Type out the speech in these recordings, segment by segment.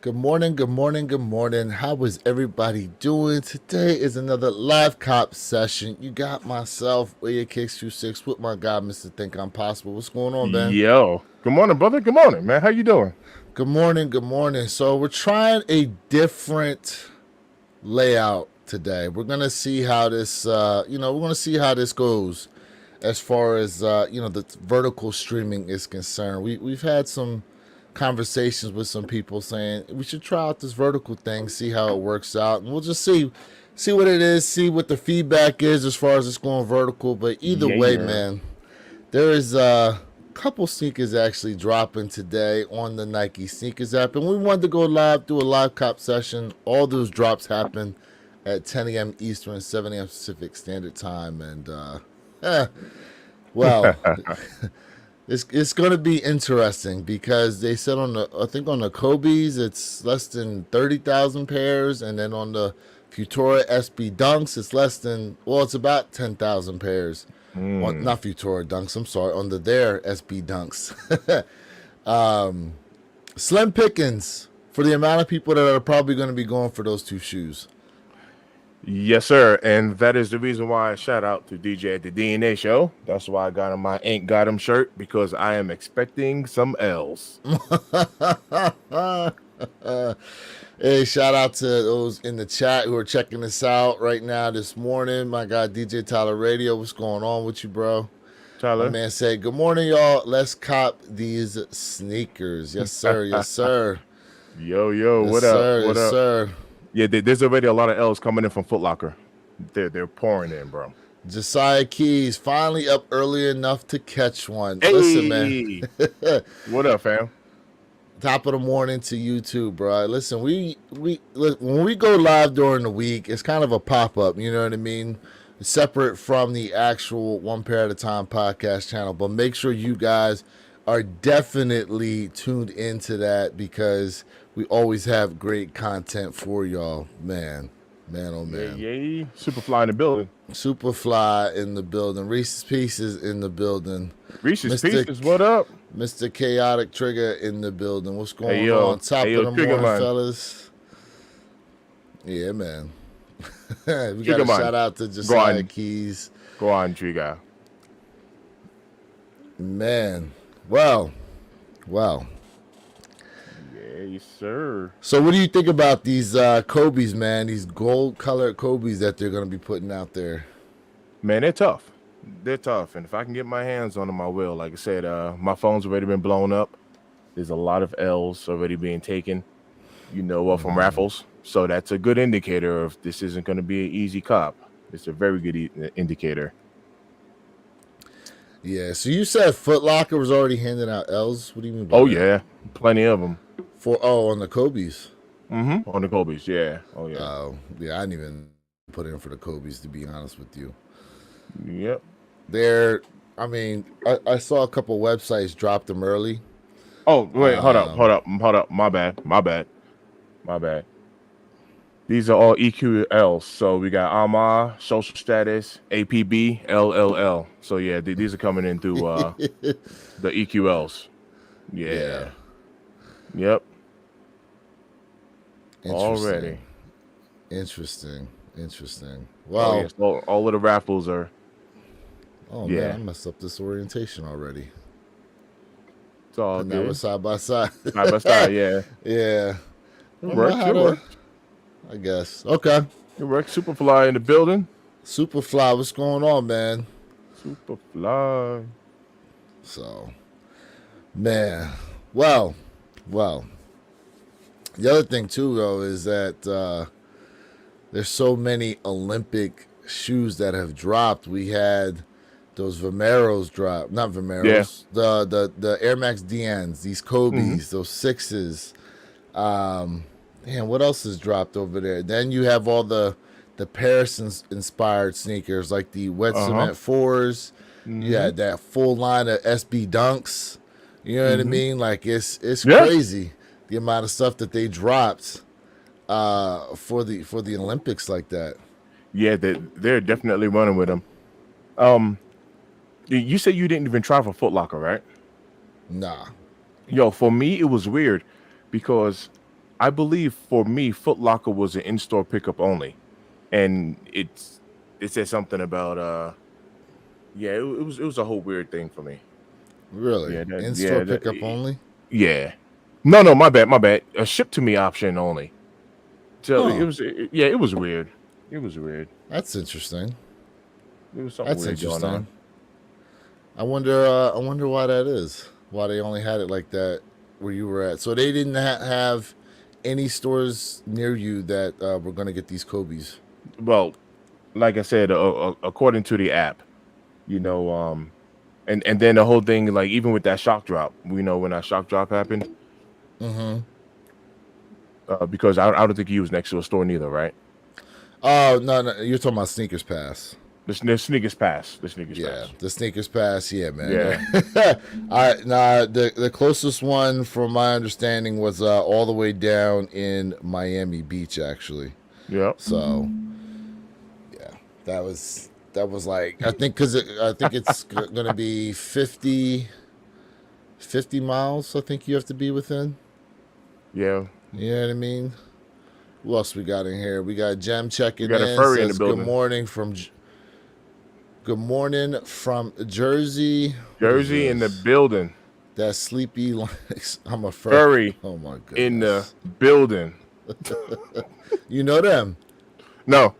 Good morning, good morning, good morning. How is everybody doing? Today is another live cop session. You got myself, William Kicks26, with my guy, Mr. Think I'm Possible. What's going on, man? Yo, good morning, brother. Good morning, man. How you doing? Good morning, good morning. So we're trying a different layout today. We're gonna see how this, we're gonna see how this goes as far as the vertical streaming is concerned. We've had some conversations with some people saying we should try out this vertical thing, see how it works out, and we'll just see what it is, see what the feedback is as far as it's going vertical. But either way, Yeah. man, there is couple sneakers actually dropping today on the Nike sneakers app, and we wanted to go live, do a live cop session. All those drops happen at 10 a.m. Eastern, 7 a.m. Pacific Standard Time, and eh, well, it's going to be interesting because they said on the Kobe's it's less than 30,000 pairs, and then on the Futura SB Dunks it's about 10,000 pairs. On Mm. not Futura Dunks, I'm sorry, on their SB Dunks. um, Slim pickings for the amount of people that are probably going to be going for those two shoes. Yes, sir. And that is the reason why I shout out to DJ at the DNA show. That's why I got on my Ain't Got 'em shirt because I am expecting some L's. Hey, shout out to those in the chat who are checking this out right now this morning. My guy DJ Tyler Radio, what's going on with you, bro? My Tyler. man said, "Good morning, y'all. Let's cop these sneakers." Yes, sir. Yes, sir. Yo, Yes, what up? sir. What Yes, up? sir. Yeah, there's already a lot of L's coming in from Foot Locker. They're pouring in, bro. Josiah Keys finally up early enough to catch one. Listen, man. Hey, what up, fam? Top of the morning to you too, bro. Listen, when we go live during the week, it's kind of a pop up. You know what I mean? Separate from the actual One Pair at a Time podcast channel, but make sure you guys are definitely tuned into that because we always have great content for y'all, man. Man, oh man. Yay. Superfly in the building. Superfly in the building. Reese's Pieces in the building. Reese's Mr. Pieces, what up? Mr. Chaotic Trigger in the building. What's Hey going on? yo, Top hey of yo, the Trigger morning, Man, fellas. Yeah, man. We got Trigger a Man. shout out to Go Josiah on, Keys. go on, Trigger. Man. Well. Yeah, yes, sir. So what do you think about these Kobe's, man? These gold colored Kobe's that they're gonna be putting out there. Man, they're tough. They're tough, and if I can get my hands on them, I will. Like I said, my phone's already been blown up. There's a lot of L's already being taken, from raffles. So that's a good indicator of this isn't going to be an easy cop. It's a very good indicator. Yeah, so you said Foot Locker was already handing out L's. What do you mean by Oh that? yeah, plenty of them. On the Kobe's. On the Kobe's, yeah. Oh yeah. Yeah, I didn't even put in for the Kobe's to be honest with you. Yep. They're, I mean, I saw a couple websites drop them early. Oh wait, Um, hold up. My bad. These are all EQLs. So we got AMA, social status, APB, LLL. So yeah, these are coming in through the EQLs. yeah, Yeah. Yep. interesting, Already. interesting. Oh Well, yes. All of the raffles are. oh man, I Yeah. messed up this orientation already. It's all And now we're good. side by side. Side by side. Yeah. Yeah, It I know works. how It to. works. I guess. Okay. It works. Superfly in the building. Superfly, what's going on, man? Superfly. So, man, well, well. The other thing too, though, is that there's so many Olympic shoes that have dropped. We had those Vomeros drop, not Yeah. Vomeros, the Air Max DNs, these Mm-hmm. Kobe's, those sixes. Um, Man, what else has dropped over there? Then you have all the Paris inspired sneakers like the Wet Uh huh. Cement fours. You Mm-hmm. had that full line of SB Dunks. You know what I Mm-hmm. mean? Like it's Yeah. crazy the amount of stuff that they dropped for the Olympics like that. Yeah. They're definitely running with them. Um. You said you didn't even try for Foot Locker, right? Nah. Yo, for me, it was weird because I believe for me, Foot Locker was an in-store pickup only, and it said something about yeah, it was a whole weird thing for me. Really? Yeah, In-store pickup only? yeah. No, my bad, my bad. A ship to me option only. So Huh. yeah, it was weird. It was weird. That's interesting. There was something That's weird going interesting. on. I wonder. I wonder why that is. Why they only had it like that where you were at. So they didn't have any stores near you that were going to get these Kobe's. Well, like I said, according to the app, you know, and then the whole thing, like even with that shock drop, we know when that shock drop happened, Mm-hmm. because I don't think he was next to a store neither, right? Oh no, no, you're talking about Sneakers Pass. The sneakers pass. The sneakers Yeah, pass. the Sneakers Pass. Yeah, man. Yeah. The closest one, from my understanding, was all the way down in Miami Beach, actually. Yep. So, yeah, that was like, I think, I think it's gonna be 50 miles. I think you have to be within. Yeah. You know what I mean? Who else we got in here? We got Jem checking We got a in. furry in Says the building. Good morning from Jersey. Jersey in the building. That sleepy. I'm a Furry Oh my god. in the building. You know them. No.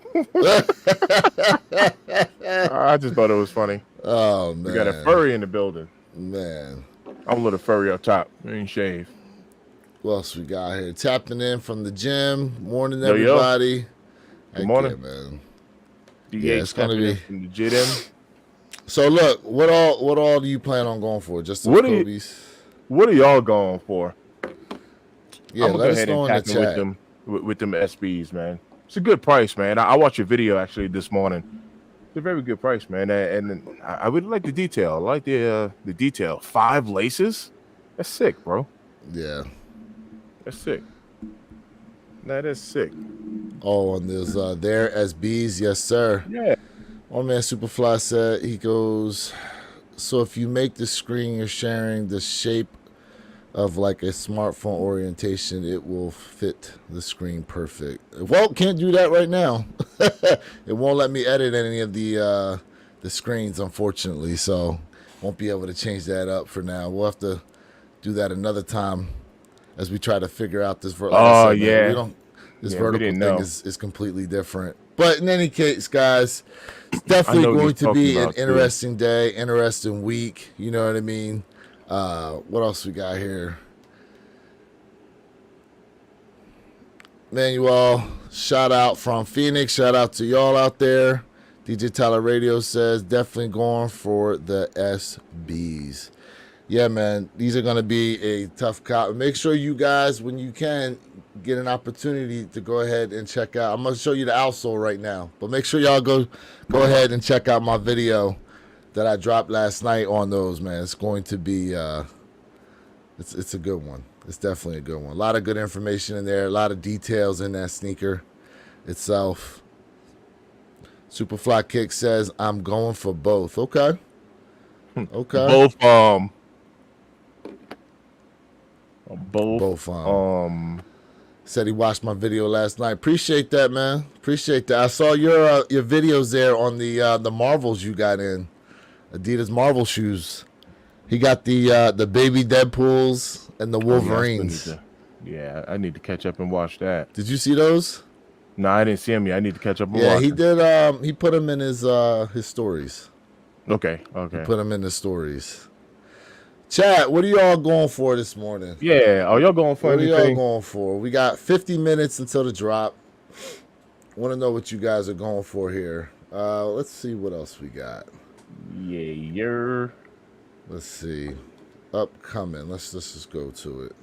I just thought it was funny. Oh man. We got a furry in the building. Man. I'm a little furry up top. I ain't shaved. What else we got here? Tapping in from the gym. Morning, Yo, yo. everybody. Good morning. Yeah, man. DH Yeah, it's gonna be from the gym. So look, what all do you plan on going for? Just some What are you- Kobe's? What are y'all going for? Yeah, I'm gonna let go us ahead know and in the tap in with chat. them with them SBs, man. It's a good price, man. I watched your video actually this morning. It's a very good price, man. And I really like the detail. I like the detail. 5 laces. That's sick, bro. Yeah. That's sick. That is sick. Oh, and there's there SBs, yes sir. Yeah. Oh man, Superfly said, he goes, so if you make the screen you're sharing the shape of like a smartphone orientation, it will fit the screen perfect. Well, can't do that right now. It won't let me edit any of the screens, unfortunately, so won't be able to change that up for now. We'll have to do that another time as we try to figure out this. Yeah. We don't. This Yeah, we vertical didn't thing know. is completely different. But in any case, guys, it's definitely know what going you're to be talking an about, too. interesting day, interesting week. You know what I mean? What else we got here? Manuel, shout out from Phoenix. Shout out to y'all out there. DJ Tyler Radio says definitely going for the SBs. Yeah, man, these are going to be a tough cop. Make sure you guys, when you can, get an opportunity to go ahead and check out. I'm going to show you the outsole right now, but make sure y'all go ahead and check out my video that I dropped last night on those, man. It's going to be, it's a good one. It's definitely a good one. A lot of good information in there, a lot of details in that sneaker itself. Superfly Kick says, I'm going for both. Okay. Okay. Both. Said he watched my video last night. Appreciate that, man. Appreciate that. I saw your videos there on the Marvels you got in. Adidas Marvel shoes. He got the baby Deadpools and the Wolverines. I need to catch up and watch that. Did you see those? No, I didn't see him yet. I need to catch up and watch. Yeah, he did. He put them in his stories. Okay. Put them in the stories. Chat, what are y'all going for this morning? Yeah. Are y'all going for What are anything? y'all going for? We got 50 minutes until the drop. Want to know what you guys are going for here. Let's see what else we got. Yeah. Let's see. Upcoming. Let's just go to it.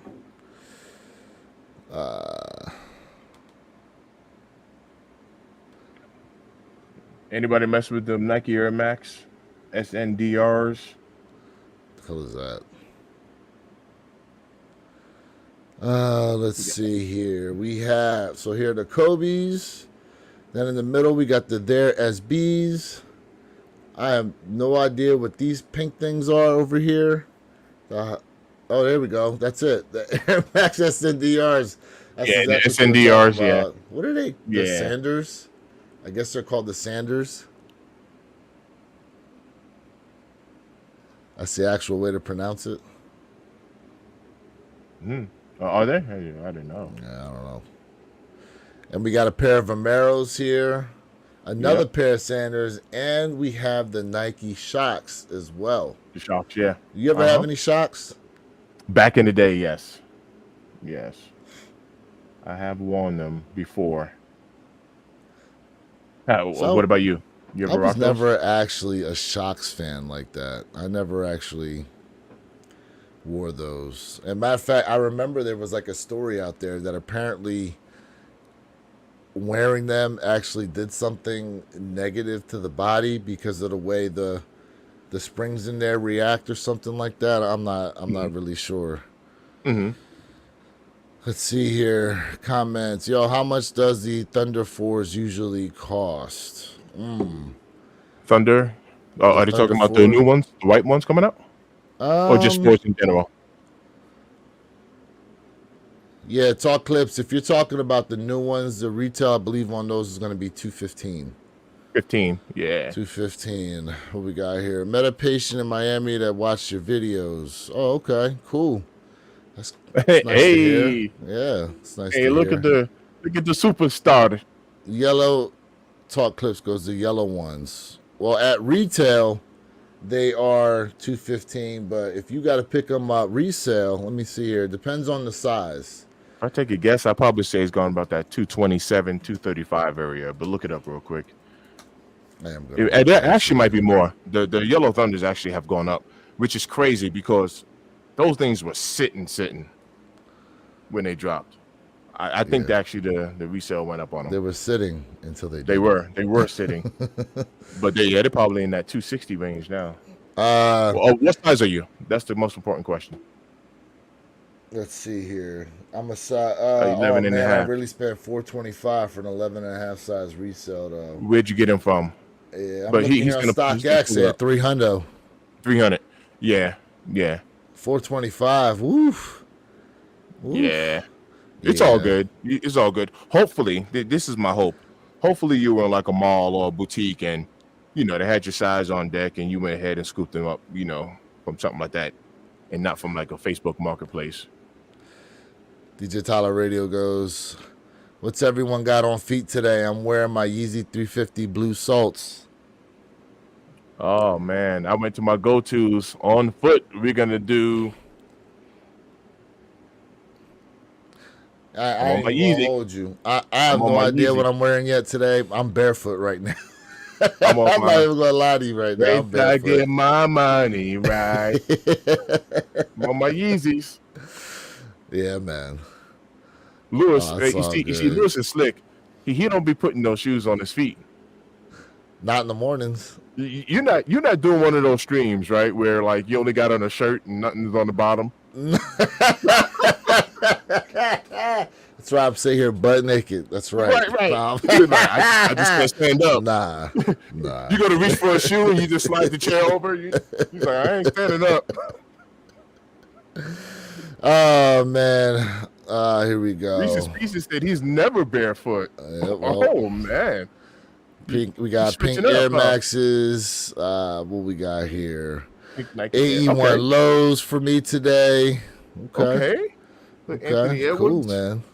Anybody mess with the Nike Air Max SNDRs? What the hell is that? Let's see here. We have, so here are the Kobe's. Then in the middle, we got the There SBs. I have no idea what these pink things are over here. Oh, there we go. That's it. The Air Max SNDRs. That's Yeah, the exactly what they were SNDRs. talking Yeah, about. What are they? The yeah. Sanders? I guess they're called the Sanders. That's the actual way to pronounce it. Are they? I didn't know. Yeah, I don't know. And we got a pair of Vamaros here, another Yep, pair of Sanders, and we have the Nike Shocks as well. the Sharks. Yeah. You ever have any Shocks? Back in the day, yes, yes. I have worn them before. So What about you? You I ever was rock those? never actually a Shocks fan like that. I never actually wore those. And matter of fact, I remember there was like a story out there that apparently wearing them actually did something negative to the body because of the way the springs in there react or something like that. I'm not really sure. Mm-hmm. Let's see here. Comments. Yo, how much does the Thunder 4s usually cost? Thunder. The Are they Thunder talking about the 4. new ones, the white ones coming out, or just Um sports in general? yeah, talk clips. If you're talking about the new ones, the retail I believe on those is going to be 215. 15. Yeah. 215. What we got here? Met a patient in Miami that watched your videos. Oh, okay. Cool. That's nice to hear. Hey, Yeah, it's nice hey, to look hear. at the superstar. Yellow talk clips goes the yellow ones. Well, at retail, they are 215, but if you got to pick them up resale, let me see here. It depends on the size. If I take a guess, I'd probably say it's gone about that 227, 235 area. But look it up real quick. I am gonna It actually might be more. The Yellow Thunders actually have gone up, which is crazy because those things were sitting when they dropped. I think Yeah. actually the resale went up on They them. were sitting until they They did. were sitting, but they're probably in that 260 range now. Uh, What size are you? That's the most important question. let's see here. I'm a size. 11 and a man, I half. really spent 425 for an 11 and a half size resale though. Where'd you get him from? Yeah, I'm But looking he's here on gonna StockX pull at up 300. 300. Yeah, yeah, 425. Woof. Woof. yeah. It's all Yeah. good. It's all good. Hopefully, this is my hope. Hopefully, you were in like a mall or a boutique, and they had your size on deck, and you went ahead and scooped them up, from something like that, and not from like a Facebook Marketplace. DJ Tyler Radio goes, what's everyone got on feet today? I'm wearing my Yeezy 350 Blue Salts. Oh man, I went to my go-tos on foot. We're gonna do. I I'm on ain't my even gonna Yeezy. hold you. I have I'm on no my idea Yeezy. what I'm wearing yet today. I'm barefoot right now. I'm on I'm not my. even gonna lie to you right now. Wait I'm till I barefoot. get my money right. I'm on my Yeezys. Yeah, man. Lewis, Oh, that's you all see, good. Lewis is slick. He don't be putting those shoes on his feet. Not in the mornings. You're not doing one of those streams, right? Where like you only got on a shirt and nothing's on the bottom. That's why I'm sitting here butt naked. That's right. Right. Nah. You're like, I just can't stand up. Nah. You go to reach for a shoe and you just slide the chair over. He's like, I ain't standing up. Oh man. Here we go. Reese's Pieces said he's never barefoot. Yeah, well, Oh man. pink. We got pink switching it Air up, huh? Maxes. What we got here? Pink Nike. AE1 Okay. lows for me today. Okay. Look, Anthony Okay. Cool, Edwards. man.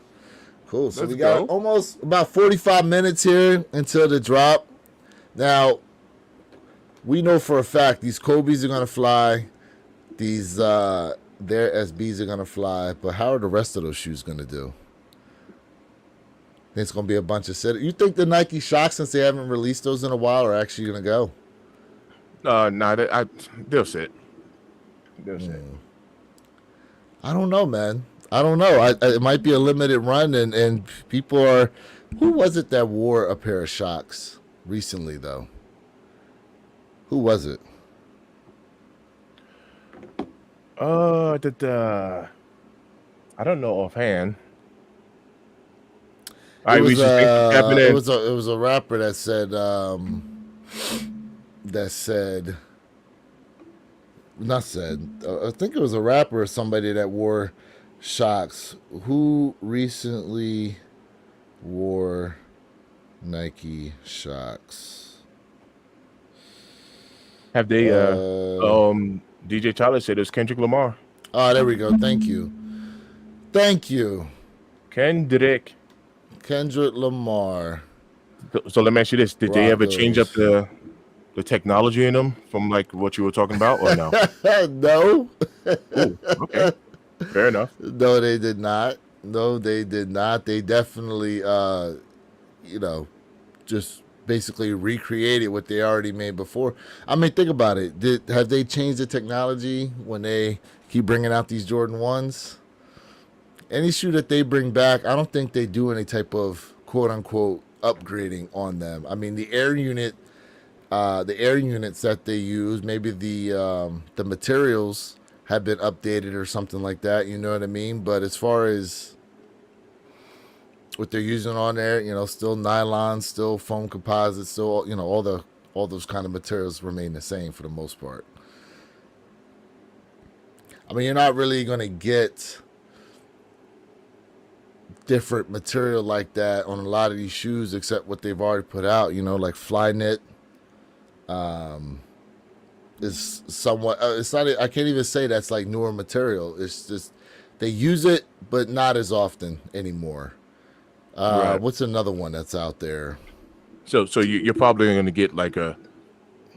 Cool. So Let's we got go. almost about 45 minutes here until the drop. Now, we know for a fact these Kobe's are gonna fly. These their SBs are gonna fly. But how are the rest of those shoes gonna do? Think it's gonna be a bunch of set. You think the Nike Shock, since they haven't released those in a while, are actually gonna go? Nah, they'll sit. They'll sit. I don't know, man. I don't know. It might be a limited run, and people are. Who was it that wore a pair of Shocks recently, though? Who was it? I don't know offhand. It was, Reese, thanks for tapping in. it was a rapper that said not said. I think it was a rapper or somebody that wore Shocks. Who recently wore Nike Shocks? Have they? Uh, DJ Tyler said it was Kendrick Lamar. oh, there we go. Thank you. Thank you. Kendrick. Kendrick Lamar. So let me ask you this: did they ever change up Broncos. the technology in them from like what you were talking about, or no? No. Ooh, okay, fair enough. No, they did not. No, they did not. They definitely, you know, just basically recreated what they already made before. I mean, think about it. Have they changed the technology when they keep bringing out these Jordan 1s? Any shoe that they bring back, I don't think they do any type of quote unquote upgrading on them. I mean, the air units that they use, maybe the materials have been updated or something like that. You know what I mean? But as far as what they're using on there, still nylon, still foam composites, still all those kind of materials remain the same for the most part. I mean, you're not really gonna get different material like that on a lot of these shoes except what they've already put out, like Flyknit is somewhat it's not, I can't even say that's like newer material. It's just they use it but not as often anymore. Right. What's another one that's out there? So you're probably going to get like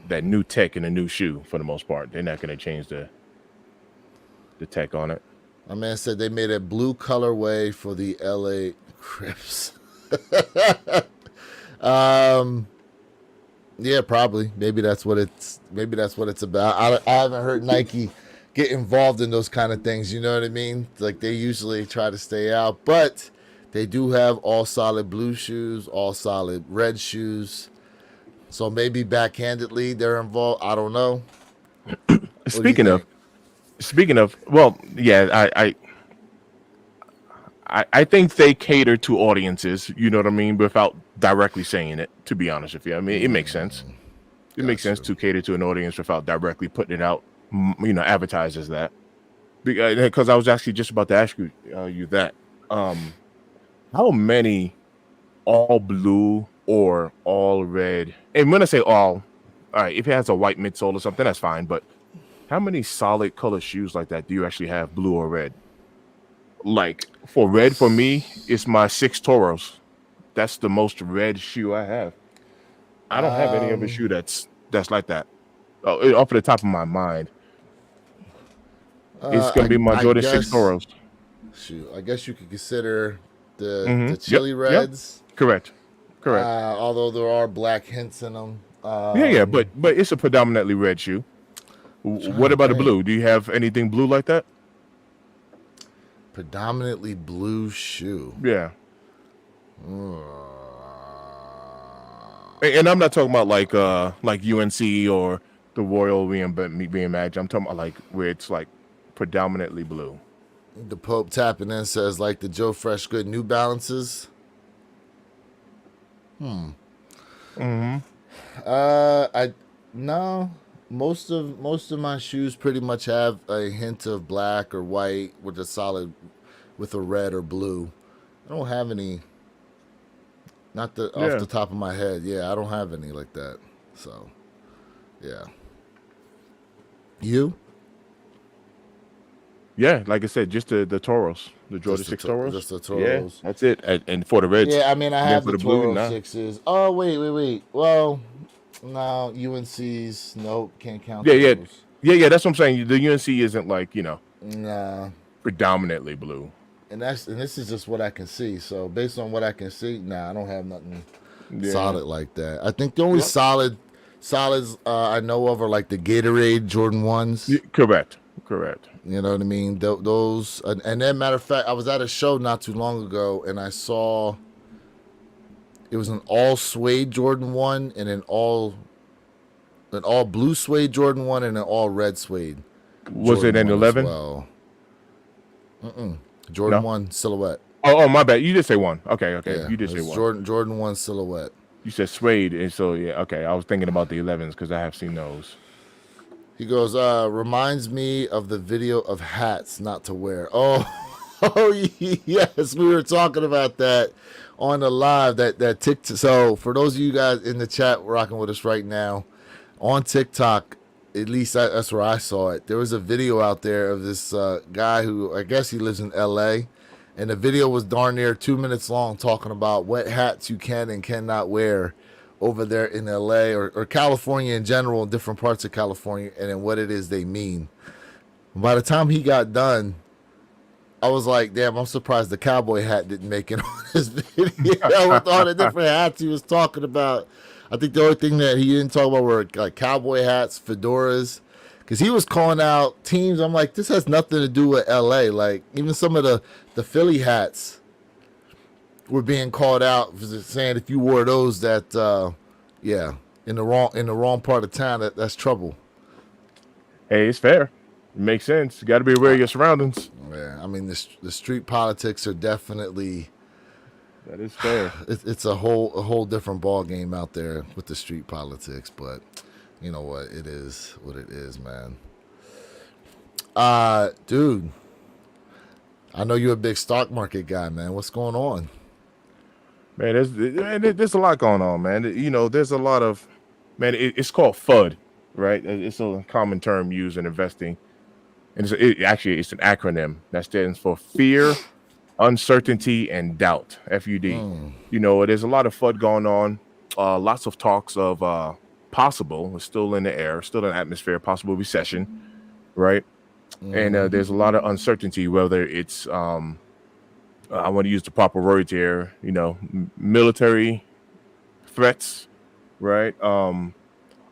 that new tech in a new shoe for the most part. They're not going to change the tech on it. My man said they made a blue colorway for the LA Crips. Yeah, probably. Maybe that's what it's about. I haven't heard Nike get involved in those kind of things. You know what I mean? Like they usually try to stay out, but they do have all solid blue shoes, all solid red shoes. So maybe backhandedly they're involved. I don't know. Speaking of, well, yeah, I think they cater to audiences, you know what I mean, without directly saying it, to be honest with you. I mean, it makes sense. It makes sense to cater to an audience without directly putting it out, advertise as that. Because I was actually just about to ask you that. How many all blue or all red, and when I say all right, if it has a white midsole or something, that's fine, but how many solid color shoes like that do you actually have, blue or red? Like for red, for me, it's my 6 Toros. That's the most red shoe I have. I don't have any other shoe that's like that. Off the top of my mind, it's gonna be my Jordan 6 Toros. Shoot, I guess you could consider the chili reds. Yep. Correct. Although there are black hints in them. But it's a predominantly red shoe. What about the blue? Do you have anything blue like that? Predominantly blue shoe. Yeah. And I'm not talking about like UNC or the Royal being matched. I'm talking about like where it's like predominantly blue. The Pope tapping in says like the Joe Fresh Good New Balances. No. Most of my shoes pretty much have a hint of black or white with a red or blue. I don't have any. Off the top of my head. Yeah, I don't have any like that. So, yeah. You? Yeah, like I said, just the Toros, the Jordan 6 Toros. Just the Toros. Yeah, that's it. And for the Reds. Yeah, I mean, I have the blue, Toro 6s. Oh, wait. Well, no, UNC's, nope, can't count those. Yeah, that's what I'm saying. The UNC isn't like, nah, predominantly blue. And this is just what I can see. So based on what I can see, I don't have nothing solid like that. I think the only solids I know of are like the Gatorade Jordan 1s. Correct. You know what I mean? Those, and then matter of fact, I was at a show not too long ago, and I saw it was an all suede Jordan 1 and an all blue suede Jordan 1 and an all red suede. Was it an 11? Well, Jordan 1 silhouette. Oh, my bad. You did say 1. Okay. Yeah, You did say 1. Jordan 1 silhouette. You said suede, and so yeah, okay. I was thinking about the 11s because I have seen those. He goes, reminds me of the video of hats not to wear. Oh, Oh yes, we were talking about that on the live that TikTok. So for those of you guys in the chat rocking with us right now on TikTok, at least that's where I saw it. There was a video out there of this guy who I guess he lives in L.A. and the video was darn near 2 minutes long, talking about what hats you can and cannot wear over there in L.A. or California in general, in different parts of California, and then what it is they mean. By the time he got done, I was like, damn, I'm surprised the cowboy hat didn't make it on this video with all the different hats he was talking about. I think the only thing that he didn't talk about were like cowboy hats, fedoras, because he was calling out teams. I'm like, this has nothing to do with LA. Like, even some of the Philly hats were being called out, saying if you wore those, that yeah, in the wrong part of town, that's trouble. Hey, it's fair. It makes sense. You got to be aware of your surroundings. Yeah, I mean the street politics are definitely. That is fair. It's a whole different ball game out there with the street politics, but you know what? It is what it is, man. Dude, I know you're a big stock market guy, man. What's going on? Man, there's a lot going on, man. You know, there's a lot of, man, it's called FUD, right? It's a common term used in investing. And actually, it's an acronym that stands for fear, uncertainty, and doubt, FUD. You know, there's a lot of FUD going on. Lots of talks of possible, it's still in the air, still in the atmosphere, possible recession, right? And there's a lot of uncertainty, whether it's, I want to use the proper words here, you know, military threats, right?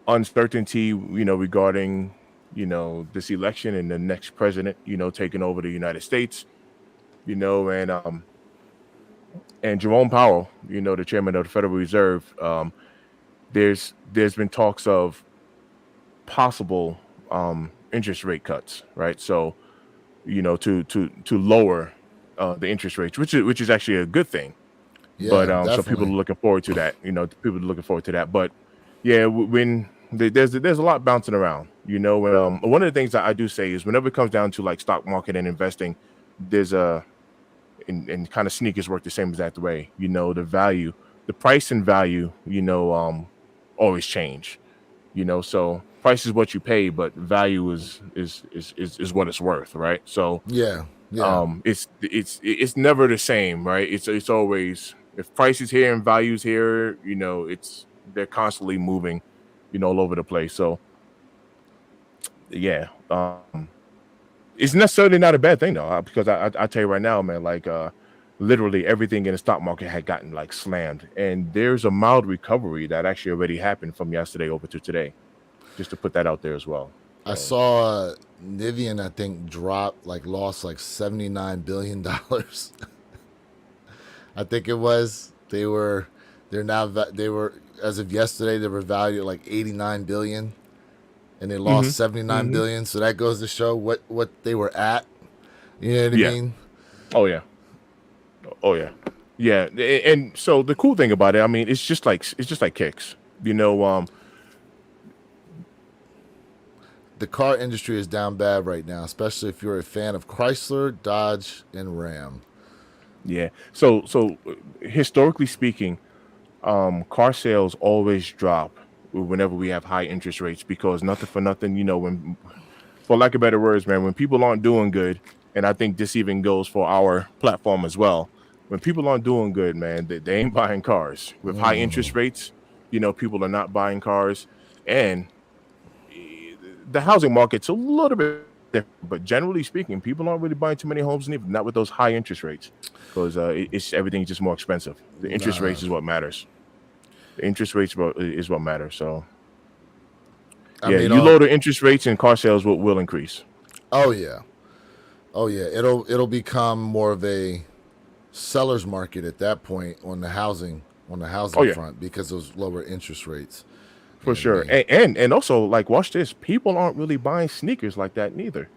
Uncertainty, you know, regarding, you know, this election and the next president, you know, taking over the United States, you know, and Jerome Powell, you know, the chairman of the Federal Reserve, there's been talks of possible interest rate cuts, right? So, you know, to lower the interest rates, which is actually a good thing. Yeah, but so definitely. people are looking forward to that. You know, people are looking forward to that. But yeah, when there's a lot bouncing around. You know, one of the things that I do say is whenever it comes down to like stock market and investing, there's and kind of sneakers work the same exact way. You know, the price and value, you know, always change. You know, so price is what you pay, but value is what it's worth, right? So yeah. It's never the same, right? It's always, if price is here and value's here, you know, they're constantly moving, you know, all over the place. So yeah, it's necessarily not a bad thing though, because I tell you right now, man, like literally everything in the stock market had gotten like slammed, and there's a mild recovery that actually already happened from yesterday over to today, just to put that out there as well. I saw Nvidia, I think, lost like $79 billion. I think it was. They were as of yesterday, they were valued at like 89 billion, and they lost 79 billion. So that goes to show what they were at. You know what I mean? Oh yeah. Yeah. And so the cool thing about it, I mean, it's just like kicks. You know, the car industry is down bad right now, especially if you're a fan of Chrysler, Dodge, and Ram. Yeah. So historically speaking, car sales always drop whenever we have high interest rates, because nothing for nothing, you know, when, for lack of better words, man, when people aren't doing good, and I think this even goes for our platform as well, when people aren't doing good, man, they ain't buying cars. With high interest rates, you know, people are not buying cars, and the housing market's a little bit different, but generally speaking, people aren't really buying too many homes, not with those high interest rates, because everything's just more expensive. The interest rates is what matters. The interest rates is what matters. So I mean, you lower the interest rates and car sales will increase. Oh yeah. It'll become more of a seller's market at that point on the housing front, because of those lower interest rates. For sure. And also, like, watch this. People aren't really buying sneakers like that neither.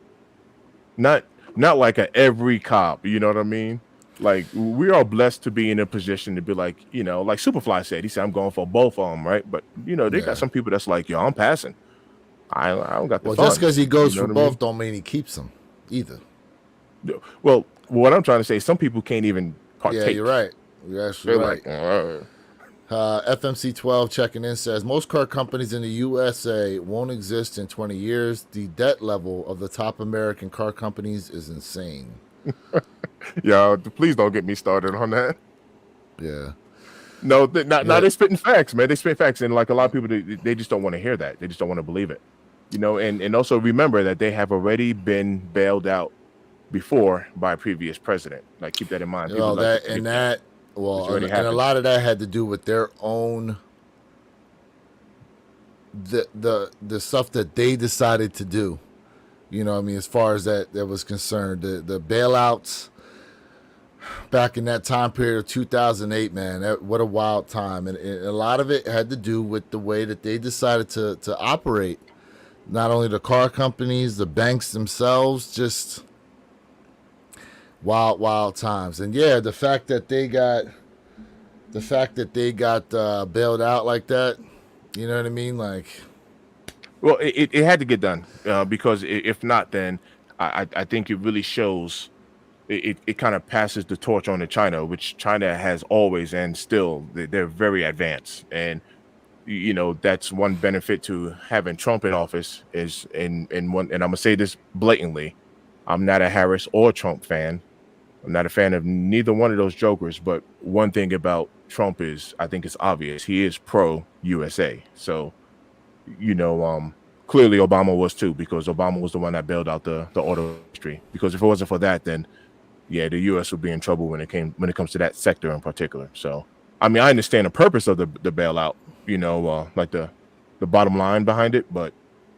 Not like a every cop, you know what I mean? Like, we are blessed to be in a position to be like, you know, like Superfly said, he said, I'm going for both of them, right? But, you know, they got some people that's like, yo, I'm passing. I don't got the funds. Just because he goes for both don't mean he keeps them either. Well, what I'm trying to say, some people can't even Yeah, you're partake. right. You're actually They're right. like, FMC 12 checking in says most car companies in the USA won't exist in 20 years. The debt level of the top American car companies is insane. yeah, please don't get me started on that. Yeah. No, not Yeah. they spitting facts, man. They spit facts, and like a lot of people, they just don't want to hear that. They just don't want to believe it, And also remember that they have already been bailed out before by a previous president. Like keep that in mind. People Well, like to that forget and that, well, which already and a happened. lot of that had to do with their own the stuff that they decided to do. You know what I mean? As far as that was concerned, the bailouts back in that time period of 2008, man, what a wild time. And a lot of it had to do with the way that they decided to operate. Not only the car companies, the banks themselves, just wild times. And yeah, the fact that they got bailed out like that, you know what I mean? Like, Well, it had to get done because if not, then I think it really shows. It kind of passes the torch on to China, which China has always and still they're very advanced, and that's one benefit to having Trump in office is in one. And I'm gonna say this blatantly, I'm not a Harris or Trump fan. I'm not a fan of neither one of those jokers. But one thing about Trump is, I think it's obvious, he is pro USA. So clearly Obama was too, because Obama was the one that bailed out the auto industry. Because if it wasn't for that, then yeah, the U.S. would be in trouble when it comes to that sector in particular. So, I mean, I understand the purpose of the bailout, like the bottom line behind it, but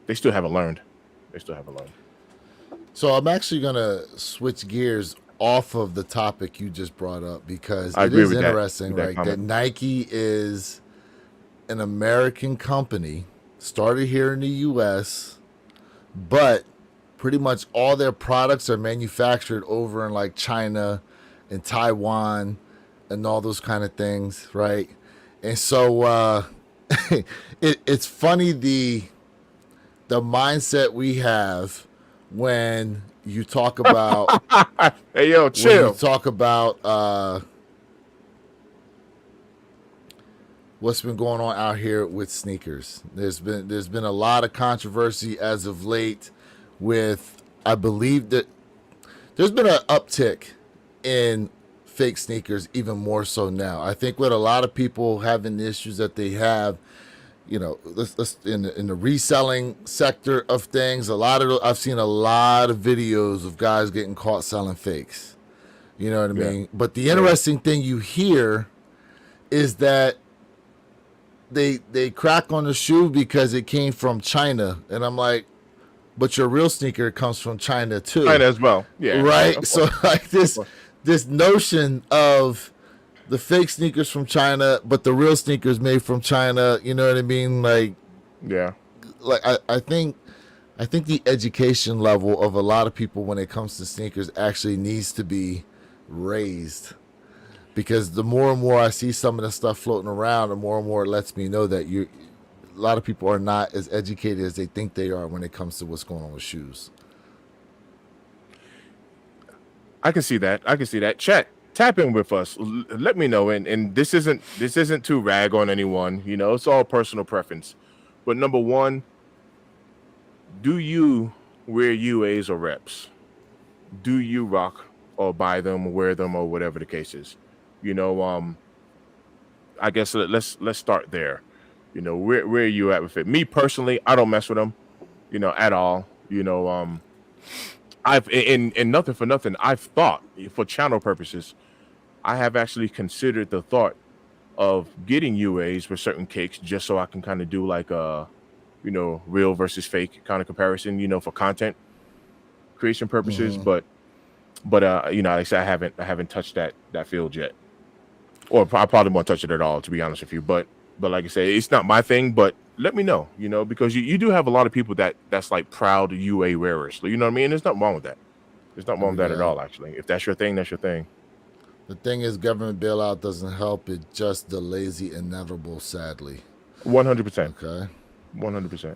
they still haven't learned. So I'm actually gonna switch gears off of the topic you just brought up because I it agree is with that- interesting, with that right? That comment. Nike is an American company, started here in the U.S., but pretty much all their products are manufactured over in like China and Taiwan and all those kind of things, right? And so it's funny the mindset we have when you talk about Hey, yo, when you chill. talk about what's been going on out here with sneakers. There's been a lot of controversy as of late with, I believe that there's been an uptick in fake sneakers, even more so now. I think with a lot of people having the issues that they have, let's in the reselling sector of things, I've seen a lot of videos of guys getting caught selling fakes. You know what I mean? But the interesting thing you hear is that they crack on the shoe because it came from China, and I'm like, but your real sneaker comes from China too, China as well. Yeah. right? So like this notion of the fake sneakers from China, but the real sneakers made from China. You know what I mean? Like I think the education level of a lot of people when it comes to sneakers actually needs to be raised. Because the more and more I see some of the stuff floating around, the more and more it lets me know that a lot of people are not as educated as they think they are when it comes to what's going on with shoes. I can see that. Chat, tap in with us. Let me know. And this isn't to rag on anyone. It's all personal preference. But number one, do you wear UAs or reps? Do you rock or buy them, wear them, or whatever the case is? I guess let's start there. Where are you at with it? Me personally, I don't mess with them, at all. I've and nothing for nothing. I've thought for channel purposes, I have actually considered the thought of getting UAs for certain cakes just so I can kind of do like a, real versus fake kind of comparison, for content creation purposes. Mhm. But like I said, I haven't touched that field yet. Or I probably won't touch it at all, to be honest with you. But like I say, it's not my thing. But let me know, because you do have a lot of people that's like proud UA wearers. You know what I mean? There's nothing wrong with that. There's nothing wrong with that at all, actually. If that's your thing, that's your thing. The thing is, government bailout doesn't help. It just delays the inevitable, sadly. 100%. Okay. 100%.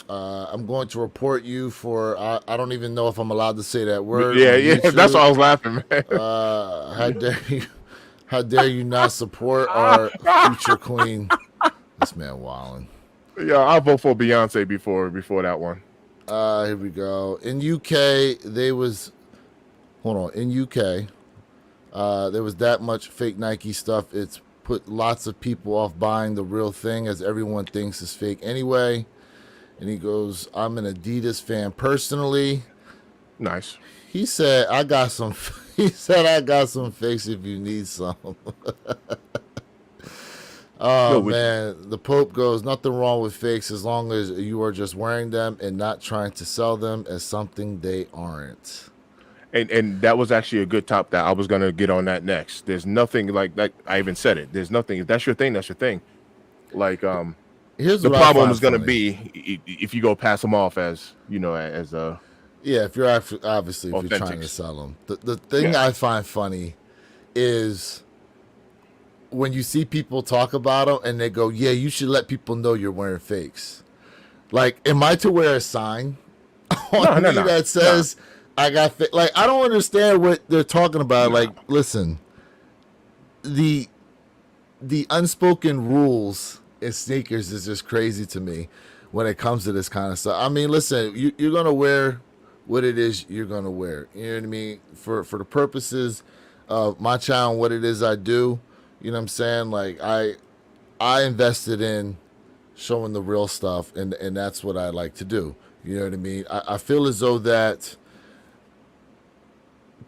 I'm going to report you for. I don't even know if I'm allowed to say that word Yeah, on yeah. That's why YouTube. I was laughing, man. How dare you? How dare you not support our future queen? This man wilding. Yeah, I'll vote for Beyonce before that one. Here we go. In UK, they was hold on. In UK, there was that much fake Nike stuff. It's put lots of people off buying the real thing, as everyone thinks is fake anyway. And he goes, "I'm an Adidas fan personally." Nice. He said, "I got some." He said, "I got some fakes if you need some." Oh No, which man, the Pope goes, "Nothing wrong with fakes as long as you are just wearing them and not trying to sell them as something they aren't." and that was actually a good top that I was gonna get on that next. There's nothing like that. I even said it. There's nothing. If that's your thing, that's your thing. Like Here's the what I problem find is gonna funny. be if you go pass them off as as Yeah, if you're obviously if you're trying to authentics. sell them, the thing Yeah. I find funny is when you see people talk about them and they go, "Yeah, you should let people know you're wearing fakes." Like, am I to wear a sign No, on no, me no, that no, says I got like I don't understand what they're talking about. no. Like, listen, the the unspoken rules in sneakers is just crazy to me when it comes to this kind of stuff. I mean, listen, you're gonna wear what it is you're gonna wear. You know what I mean? For the purposes of my channel, and what it is I do. You know what I'm saying? Like I invested in showing the real stuff, and that's what I like to do. You know what I mean? I feel as though that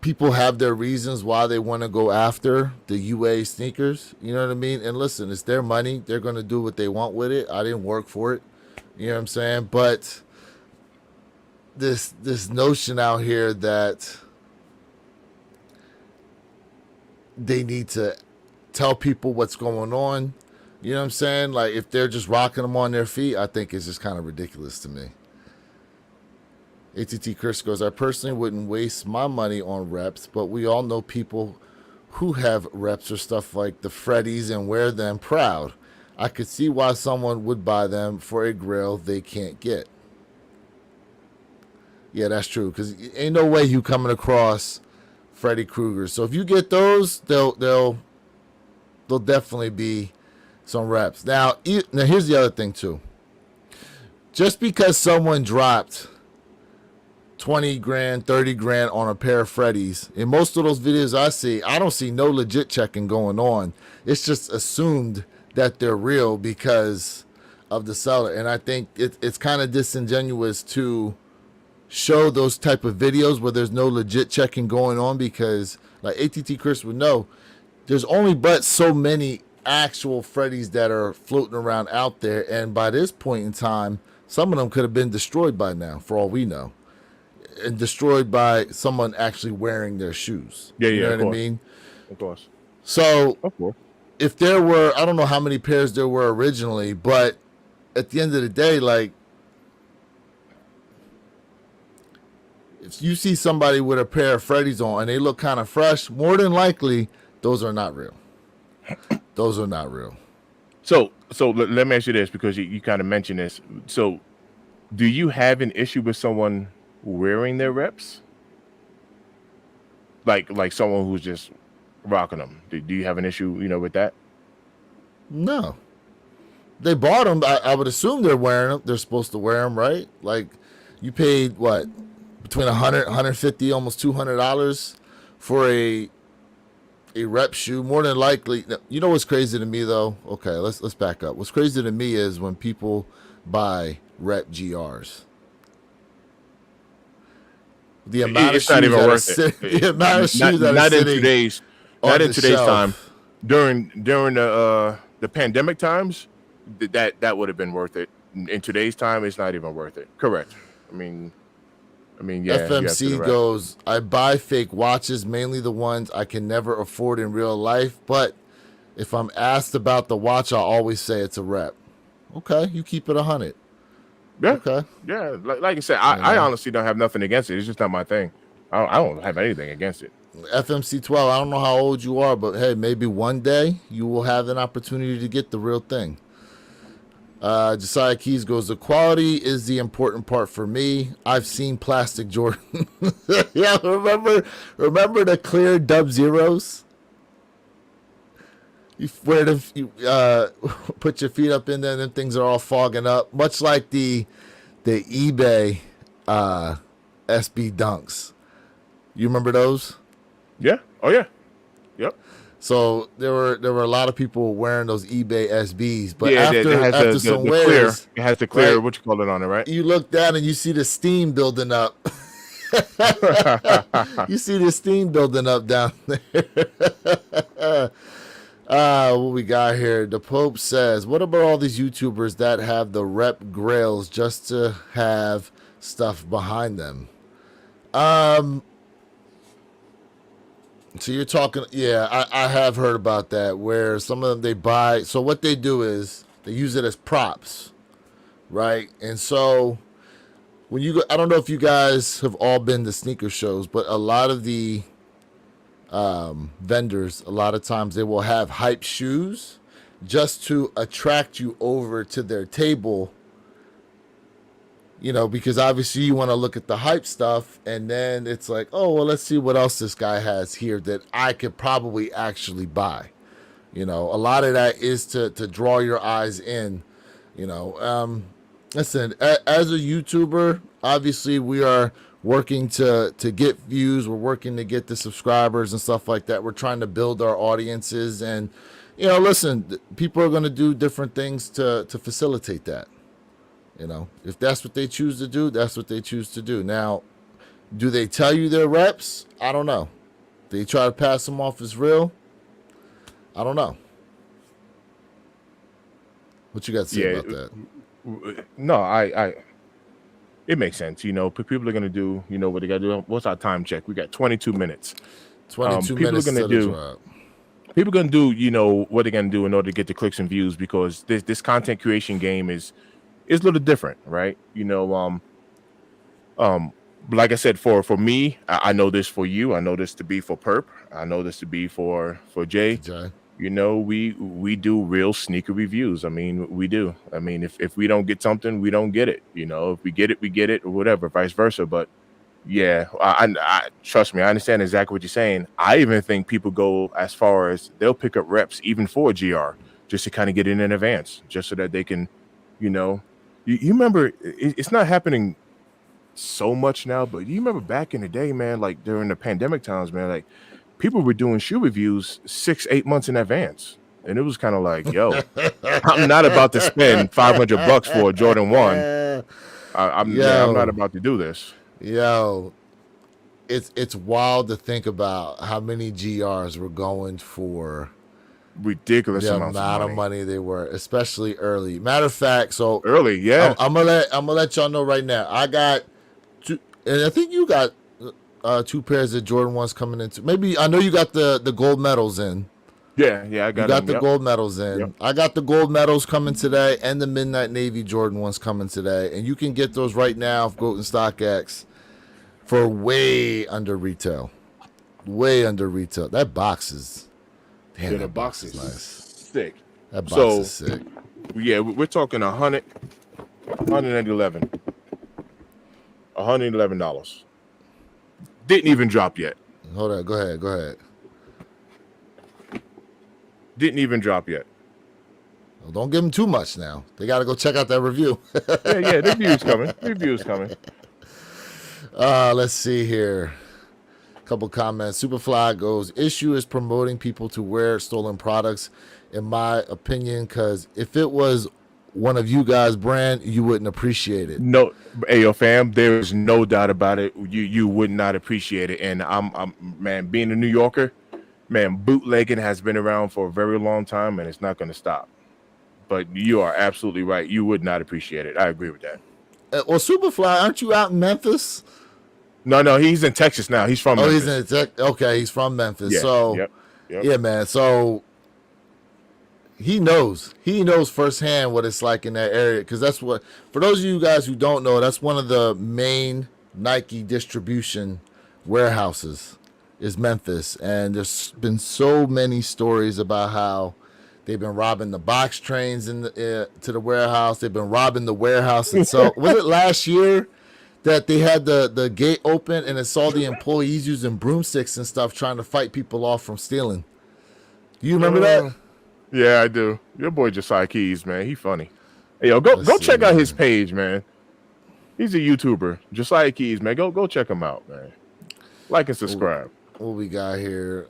people have their reasons why they want to go after the UA sneakers. You know what I mean? And listen, it's their money. They're going to do what they want with it. I didn't work for it. You know what I'm saying? But this notion out here that they need to tell people what's going on. You know what I'm saying? Like, if they're just rocking them on their feet, I think it's just kind of ridiculous to me. ATT Chris goes, "I personally wouldn't waste my money on reps, but we all know people who have reps or stuff like the Freddies and wear them proud. I could see why someone would buy them for a grill they can't get." Yeah, that's true, because ain't no way you coming across Freddy Krueger. So if you get those, they'll definitely be some reps. Now here's the other thing too. Just because someone dropped 20 grand, 30 grand on a pair of Freddies, in most of those videos I see, I don't see no legit checking going on. It's just assumed that they're real because of the seller. And I think it's kind of disingenuous to show those type of videos where there's no legit checking going on, because like ATT Chris would know, there's only but so many actual Freddies that are floating around out there, and by this point in time, some of them could have been destroyed by now, for all we know, and destroyed by someone actually wearing their shoes. Yeah, You yeah, know of what I course, mean? of course, So of course. if there were, I don't know how many pairs there were originally, but at the end of the day, like, if you see somebody with a pair of Freddies on and they look kind of fresh, more than likely, those are not real. Those are not real. So let me ask you this, because you kind of mentioned this. So, do you have an issue with someone wearing their reps, like someone who's just rocking them? Do you have an issue, with that? No. They bought them. I would assume they're wearing them. They're supposed to wear them, right? Like, you paid, what, between 100, 150, almost $200 for a rep shoe. More than likely, you know what's crazy to me though? Okay, let's back up. What's crazy to me is when people buy rep GRs. The amount of It's not shoes even that are worth it. sitting, the amount of shoes that are Not in sitting today's on not in the today's time. shelf. During the pandemic times, that would have been worth it. In today's time, it's not even worth it. Correct. I mean, yeah, you have to the FMC right. goes, "I buy fake watches, mainly the ones I can never afford in real life, but if I'm asked about the watch, I'll always say it's a rep." Okay, you keep it 100. Yeah, Okay, yeah. Like I said, you I know. honestly don't have nothing against it. It's just not my thing. I don't have anything against it. FMC 12, I don't know how old you are, but hey, maybe one day you will have an opportunity to get the real thing. Josiah Keys goes, the quality is the important part for me. I've seen plastic Jordan. Yeah, remember the clear Dub Zeros? You wear them, you put your feet up in there, and then things are all fogging up, much like the eBay SB Dunks. You remember those? Yeah. Oh yeah. Yep. So there were a lot of people wearing those eBay SBs, but Yeah, after some the clear. wears, It has the clear. right? What you call it on it, right? You look down and you see the steam building up. You see the steam building up down there. What we got here? The Pope says, what about all these YouTubers that have the rep grails just to have stuff behind them? So you're talking, yeah, I have heard about that, where some of them they buy, so what they do is they use it as props, right? And so when you go, I don't know if you guys have all been to sneaker shows, but a lot of the vendors, a lot of times they will have hype shoes just to attract you over to their table, you know, because obviously you want to look at the hype stuff, and then it's like, oh, well, let's see what else this guy has here that I could probably actually buy. You know, a lot of that is to draw your eyes in, you know. Listen, as a YouTuber, obviously we are working to get views. We're working to get the subscribers and stuff like that. We're trying to build our audiences, and, you know, listen, people are going to do different things to facilitate that. You know, if that's what they choose to do, that's what they choose to do. Now, do they tell you their reps? I don't know. They try to pass them off as real? I don't know. What you got to say about that? No, it makes sense. You know, people are gonna do, you know, what they gotta do. What's our time check? We got 22 minutes. 22 people minutes are gonna to the do. drop. People are gonna do, you know, what they're gonna do in order to get the clicks and views, because this content creation game is a little different, right? You know, like I said, for me, I know this for you. I know this to be for Perp. I know this to be for Jay. Jay. You know, we do real sneaker reviews. I mean, we do. I mean, if we don't get something, we don't get it. You know, if we get it, or whatever, vice versa. But yeah, I trust me, I understand exactly what you're saying. I even think people go as far as they'll pick up reps even for GR just to kind of get in advance, just so that they can, you know, you remember it's not happening so much now, but you remember back in the day, man, like during the pandemic times, man, like people were doing shoe reviews 6-8 months in advance, and it was kind of like, yo, I'm not about to spend $500 for a Jordan 1. I'm not about to do this. Yo, it's wild to think about how many GRs were going for Ridiculous the amounts amount of money. they were, especially early. Matter of fact, so Early, yeah. I'm gonna let y'all know right now. I got two, and I think you got 2 pairs of Jordan 1s coming into. Maybe I know you got the gold medals in. Yeah, I You got got them. the Yep. gold medals in. Yep. I got the gold medals coming today, and the Midnight Navy Jordan 1s coming today. And you can get those right now off Goat and StockX for way under retail. Way under retail. That box is, damn, Yeah, that the box is nice. sick. That box So- is sick. Yeah, we're talking 111 $111. Didn't even drop yet. Hold on. Go ahead. Didn't even drop yet. Well, don't give them too much now. They got to go check out that review. Yeah, the view's coming. The view's coming. Let's see here. Couple comments. Superfly goes, issue is promoting people to wear stolen products, in my opinion, because if it was one of you guys' brand, you wouldn't appreciate it. No, hey, yo, fam, there is no doubt about it. You would not appreciate it. And I'm man, being a New Yorker, man, bootlegging has been around for a very long time, and it's not going to stop. But you are absolutely right. You would not appreciate it. I agree with that. Well, Superfly, aren't you out in Memphis? No, he's in Texas now. He's from Memphis. He's in okay, he's from Memphis. Yeah, So yep. yeah, man. So he knows firsthand what it's like in that area, because that's what, for those of you guys who don't know, that's one of the main Nike distribution warehouses is Memphis, and there's been so many stories about how They've been robbing the box trains to the warehouse. They've been robbing the warehouse itself. Was it last year that they had the gate open and it saw the employees using broomsticks and stuff trying to fight people off from stealing? Do you remember that? Yeah, I do. Your boy Josiah Keys, man, he funny. Hey, yo, go check out his page, man. He's a YouTuber, Josiah Keys, man. Go check him out, man. Like and subscribe. What we got here?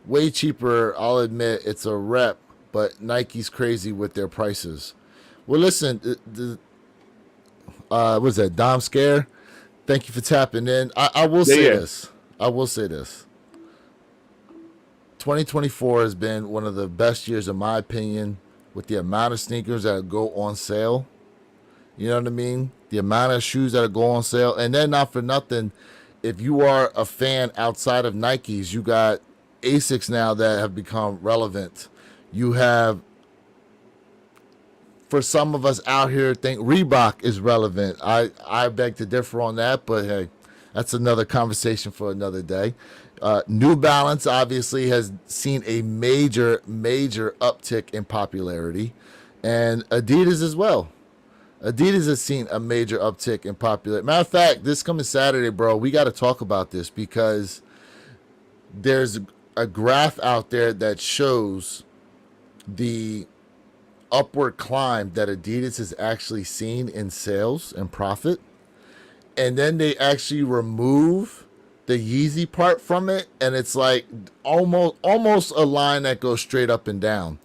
Way cheaper. I'll admit it's a rep, but Nike's crazy with their prices. Well, listen, what's that? Dom Scare. Thank you for tapping in. I will say this. I will say this. 2024 has been one of the best years, in my opinion, with the amount of sneakers that go on sale. You know what I mean? The amount of shoes that go on sale. And then, not for nothing, if you are a fan outside of Nikes, you got ASICs now that have become relevant. You have, for some of us out here, think Reebok is relevant. I beg to differ on that, but hey, that's another conversation for another day. New Balance obviously has seen a major uptick in popularity, and Adidas as well. Adidas has seen a major uptick in popularity. Matter of fact, this coming Saturday, bro, we got to talk about this because there's a graph out there that shows the upward climb that Adidas has actually seen in sales and profit. And then they actually remove the Yeezy part from it, and it's like almost a line that goes straight up and down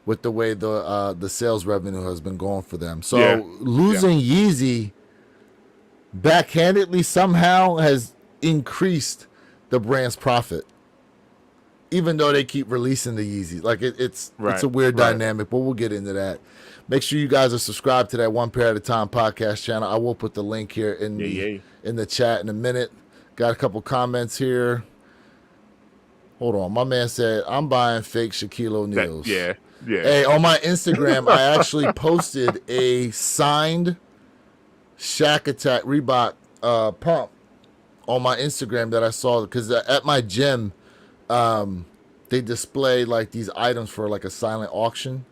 with the way the sales revenue has been going for them. So losing Yeezy backhandedly somehow has increased the brand's profit, even though they keep releasing the Yeezy. Like it's a weird dynamic, but we'll get into that. Make sure you guys are subscribed to that One Pair at a Time podcast channel. I will put the link here in the chat in a minute. Got a couple comments here. Hold on. My man said, I'm buying fake Shaquille O'Neals. Yeah. Hey, on my Instagram, I actually posted a signed Shaq Attack Reebok pump on my Instagram that I saw, because at my gym, they display like these items for like a silent auction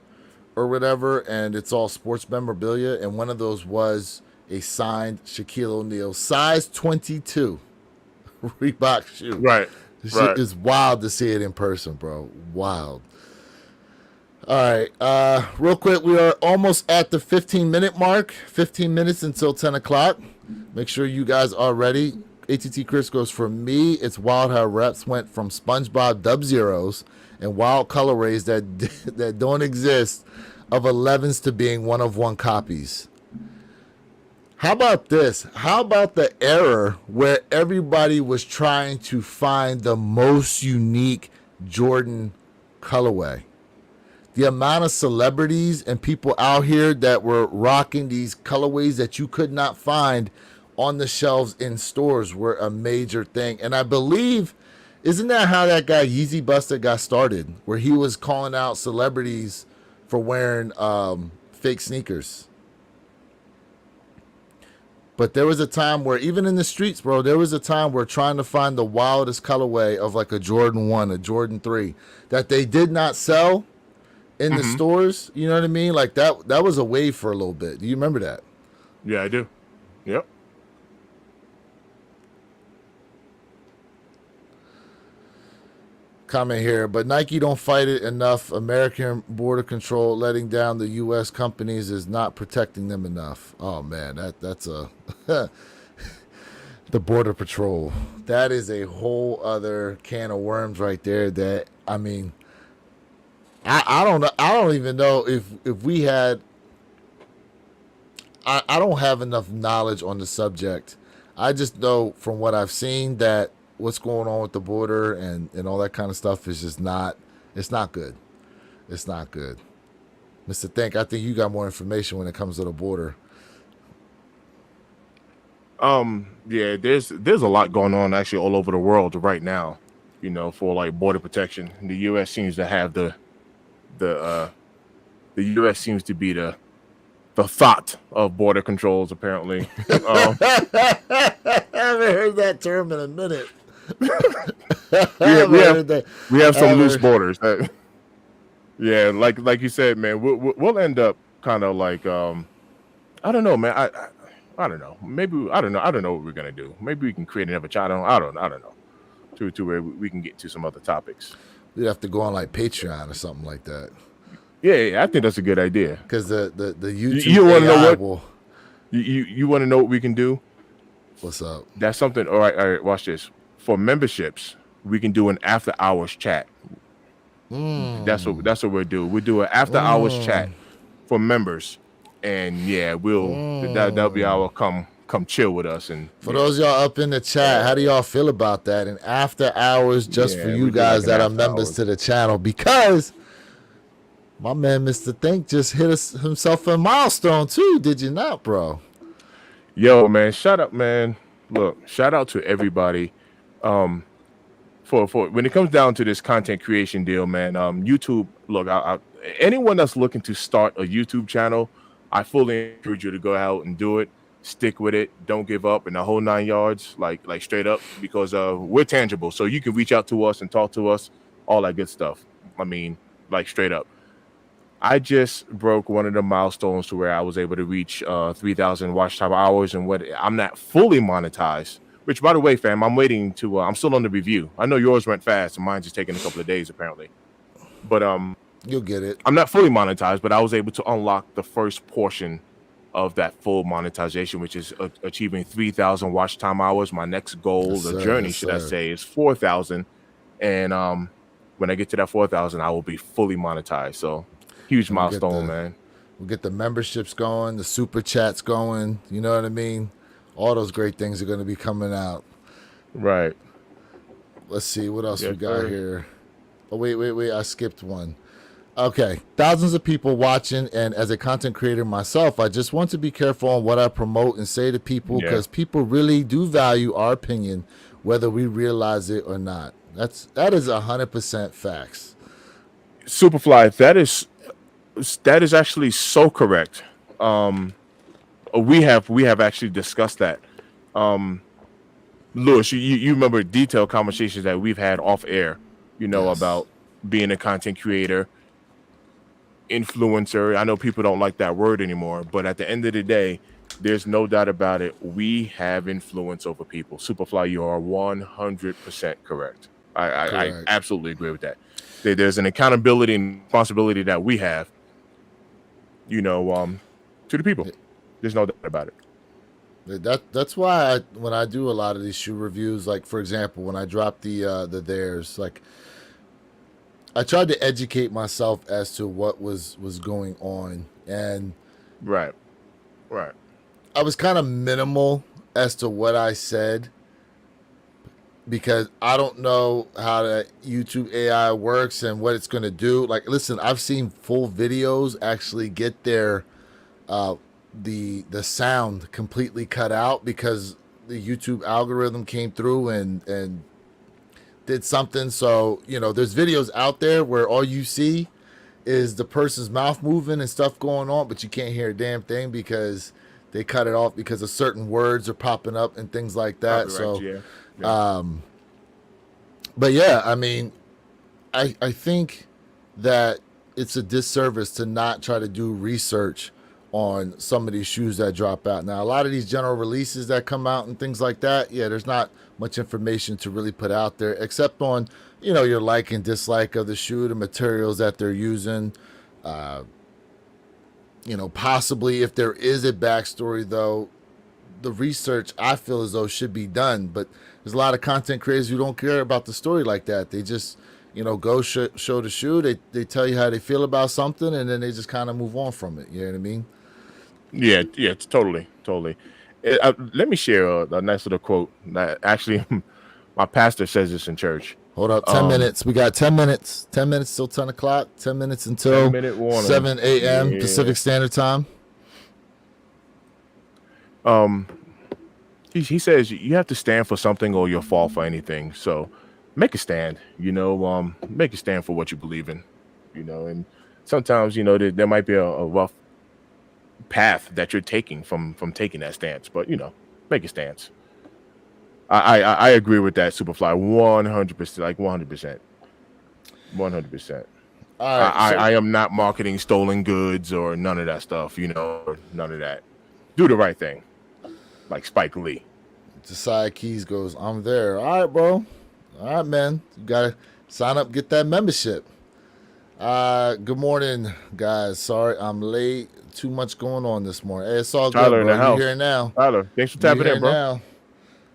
or whatever, and it's all sports memorabilia, and one of those was a signed Shaquille O'Neal size 22 Reebok shoe. Right. This shit is wild to see it in person, bro. Wild. All right. Real quick, we are almost at the 15-minute mark. 15 minutes until 10 o'clock. Make sure you guys are ready. ATT Chris goes, for me, it's wild how reps went from SpongeBob Dub Zeros and wild colorways that don't exist of 11s to being one-of-one copies. How about this? How about the era where everybody was trying to find the most unique Jordan colorway? The amount of celebrities and people out here that were rocking these colorways that you could not find on the shelves in stores were a major thing. And I believe, isn't that how that guy Yeezy Buster got started? Where he was calling out celebrities for wearing fake sneakers. But there was a time where, even in the streets, bro, there was a time where trying to find the wildest colorway of like a Jordan 1, a Jordan 3, that they did not sell in the stores, you know what I mean? Like that was a wave for a little bit. Do you remember that? Yeah, I do. Yep. Comment here, but Nike don't fight it enough. American border control letting down the U.S. companies is not protecting them enough. Oh man, that's a the border patrol. That is a whole other can of worms right there. That, I mean, I don't know. I don't even know if we had. I don't have enough knowledge on the subject. I just know from what I've seen that what's going on with the border and all that kind of stuff is just not, it's not good. It's not good. Mr. Think, I think you got more information when it comes to the border. Yeah, there's a lot going on actually all over the world right now, you know, for like border protection. The US seems to have the US seems to be the thought of border controls, apparently. I haven't heard that term in a minute. We have some loose borders. Yeah, like you said, man, we'll end up kind of like I don't know, man. I don't know. Maybe I don't know. I don't know what we're gonna do. Maybe we can create another channel. I don't know. To where we can get to some other topics. We'd have to go on like Patreon or something like that. Yeah, I think that's a good idea. Because the You, YouTube you want to know AI what will. you want to know what we can do? What's up? That's something. All right. Watch this. For memberships, we can do an after hours chat. That's what we'll do. We'll do an after hours chat for members, and yeah, that'll be our come chill with us. And For those y'all up in the chat, how do y'all feel about that? And after hours, just for Yeah, you we do like guys an that are after members hours. to the channel, because my man Mr. Think just hit himself a milestone too. Did you not, bro? Yo, man, shout out, man. Look, shout out to everybody. For when it comes down to this content creation deal, man. YouTube. Look, anyone that's looking to start a YouTube channel, I fully encourage you to go out and do it. Stick with it. Don't give up, and the whole 9 yards, like straight up, because we're tangible. So you can reach out to us and talk to us, all that good stuff. I mean, like straight up. I just broke one of the milestones to where I was able to reach 3,000 watch time hours, and what I'm not fully monetized. Which, by the way, fam, I'm waiting to. I'm still on the review. I know yours went fast, and mine's just taking a couple of days apparently. But You'll get it. I'm not fully monetized, but I was able to unlock the first portion of that full monetization, which is achieving 3,000 watch time hours. My next goal, Yes, the sir. journey, Yes, should I sir. say, is 4,000. And when I get to that 4,000, I will be fully monetized. So huge And we'll get milestone, the man. we'll get the memberships going, the super chats going. You know what I mean? All those great things are going to be coming out. Right. Let's see what else Yes, we got sir. here. Oh wait! I skipped one. Okay, thousands of people watching, and as a content creator myself, I just want to be careful on what I promote and say to people, Yeah. because people really do value our opinion, whether we realize it or not. That is 100% facts. Superfly, that is actually so correct. We have actually discussed that. Lewis, you remember detailed conversations that we've had off air, Yes. about being a content creator, influencer. I know people don't like that word anymore, but at the end of the day, there's no doubt about it. We have influence over people. Superfly, you are 100% correct. I Correct. absolutely agree with that. There's an accountability and responsibility that we have, to the people. There's no doubt about it. That's why when I do a lot of these shoe reviews, like for example, when I drop the theirs, like I tried to educate myself as to what was going on, and Right. Right. I was kind of minimal as to what I said, because I don't know how the YouTube AI works and what it's going to do. Like, listen, I've seen full videos actually get their the sound completely cut out because the YouTube algorithm came through and did something. So, there's videos out there where all you see is the person's mouth moving and stuff going on, but you can't hear a damn thing because they cut it off because of certain words are popping up and things like that. Copyright, So, yeah. but yeah, I mean, I think that it's a disservice to not try to do research on some of these shoes that drop out. Now, a lot of these general releases that come out and things like that, yeah, there's not much information to really put out there except on, your like and dislike of the shoe, the materials that they're using. Possibly if there is a backstory, though, the research I feel as though should be done. But there's a lot of content creators who don't care about the story like that. They just, go show the shoe. They tell you how they feel about something, and then they just kind of move on from it. You know what I mean? Yeah, it's totally. Let me share a nice little quote that actually my pastor says this in church. Hold up, 10 minutes. We got 10 minutes. 10 minutes till 10 o'clock. 10 minutes until 10-minute warning. 7 a.m. Yeah. Pacific Standard Time. He says you have to stand for something or you'll fall for anything. So make a stand. Make a stand for what you believe in. And sometimes there might be a rough path that you're taking from taking that stance, but make a stance. I agree with that, Superfly, 100%, like 100%. All right. So I am not marketing stolen goods or none of that stuff. Or none of that. Do the right thing, like Spike Lee. Josiah Keys goes, I'm there. All right, bro. All right, man. You gotta sign up, get that membership. Good morning, guys. Sorry I'm late. Too much going on this morning. Hey, it's all Tyler good, in bro. the house. You here now? Tyler, thanks for You tapping here in, bro. now?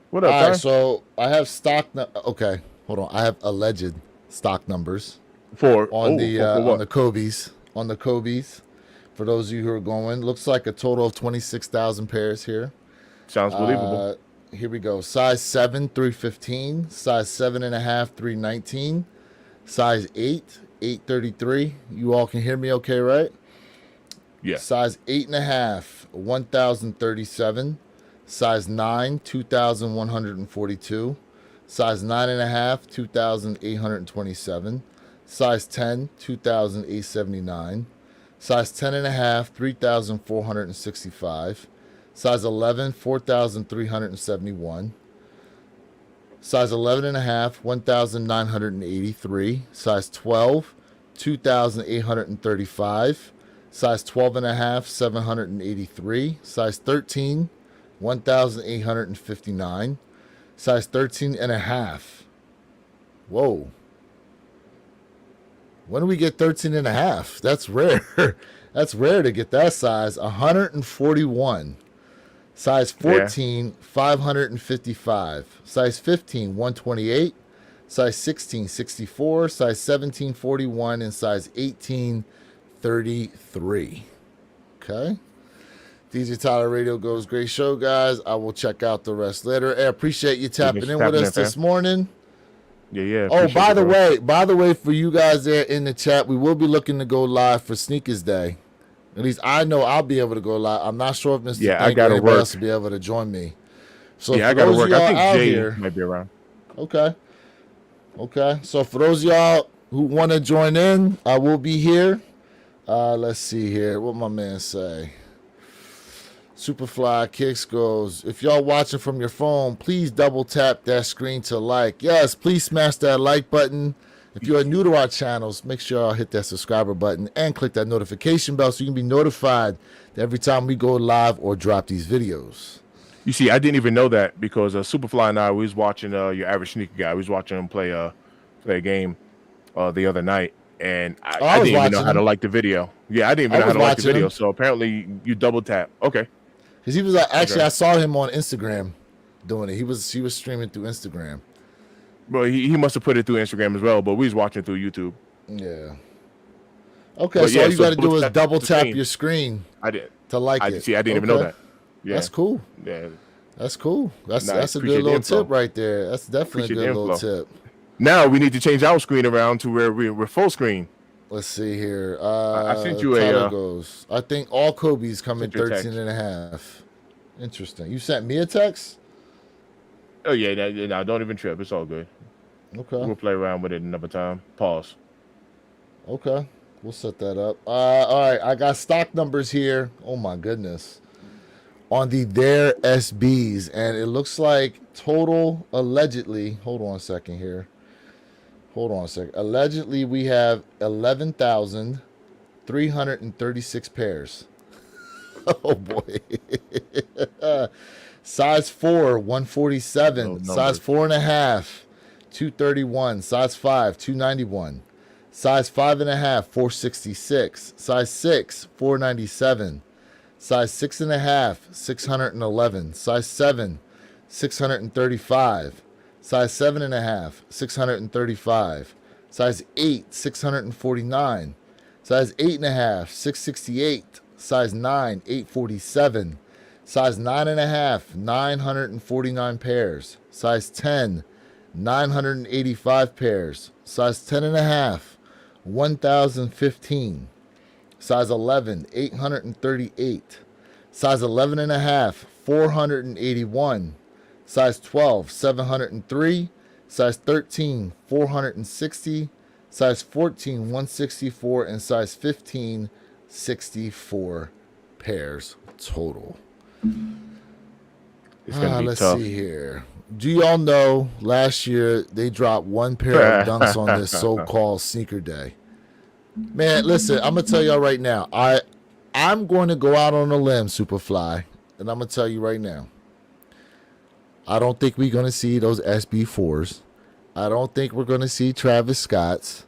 What All up, right, Ty? so I have okay, hold on. I have alleged stock numbers For on for on what? the Kobe's. On the Kobe's. For those of you who are going, looks like a total of 26,000 pairs here. Sounds believable. Here we go. Size 7, 315. Size 7.5, 319. Size 8, 833. You all can hear me okay, right? Yeah. Size 8.5, 1,037. Size 9, 2,142. Size 9.5, 2,827. Size 10, 2,879. Size 10.5, 3,465. Size 11, 4,371. Size 11.5, 1,983. Size 12, 2,835. Size 12.5, 783. Size 13, 1,859. Size 13.5. Whoa. When do we get 13.5? That's rare. That's rare to get that size. 141. Size 14, 555. Size 15, 128. Size 16, 64. Size 17, 41. And size 18, 33. Okay. DJ Tyler Radio goes, great show, guys. I will check out the rest later. I appreciate you tapping in with us this morning. Yeah. Oh, by the way, for you guys there in the chat, we will be looking to go live for Sneakers Day. At least I know I'll be able to go live. I'm not sure if Mr. Yeah, Thank I gotta or anybody work. else will be able to join me. So Yeah, I for gotta those work. of y'all I think out Jay here, might be around. okay. So for those of y'all who want to join in, I will be here. Let's see here. What my man say? Superfly Kicks goes, if y'all watching from your phone, please double tap that screen to like. Yes, please smash that like button. If you're new to our channels, make sure y'all hit that subscriber button and click that notification bell so you can be notified every time we go live or drop these videos. You see, I didn't even know that because Superfly and I was watching your average sneaker guy. We was watching him play a game the other night, and I didn't even know how to like the video. Yeah, I didn't even know how to like the video. So apparently, you double tap. Okay. Because he was actually, I saw him on Instagram doing it. He was streaming through Instagram. Well, he must have put it through Instagram as well, but we was watching through YouTube. Yeah. Okay, so all you got to do is double tap your screen. I did to like it. See, I didn't even know that. Yeah, that's cool. Yeah, that's cool. That's a good little tip right there. That's definitely a good little tip. Now we need to change our screen around to where we're full screen. Let's see here. I sent you goes. I think all Kobe's come in 13.5. Interesting. You sent me a text? Oh yeah, no, don't even trip. It's all good. Okay. We'll play around with it another time. Pause. Okay. We'll set that up. All right. I got stock numbers here. Oh my goodness. On the Dare SBs, and it looks like total allegedly. Hold on a second here. Allegedly, we have 11,336 pairs. Oh boy. Size 4, 147. Size 4.5, 231. Size 5, 291. Size 5.5, 466. Size 6, 497. Size 6.5, 611. Size 7, 635. Size 7.5, 635. Size 8, 649. Size 8.5, 668. Size 9, 847. Size 9.5, 949 pairs. Size 10, 985 pairs. Size 10.5, 1,015. Size 11, 838. Size 11.5, 481. Size 12, 703. Size 13, 460. Size 14, 164. And size 15, 64 pairs total. It's gonna be let's tough. see here. Do y'all know last year they dropped one pair of dunks on this so-called sneaker day? Man, listen, I'm gonna tell y'all right now. I'm going to go out on a limb, Superfly, and I'm gonna tell you right now. I don't think we're gonna see those SB4s. I don't think we're gonna see Travis Scott's.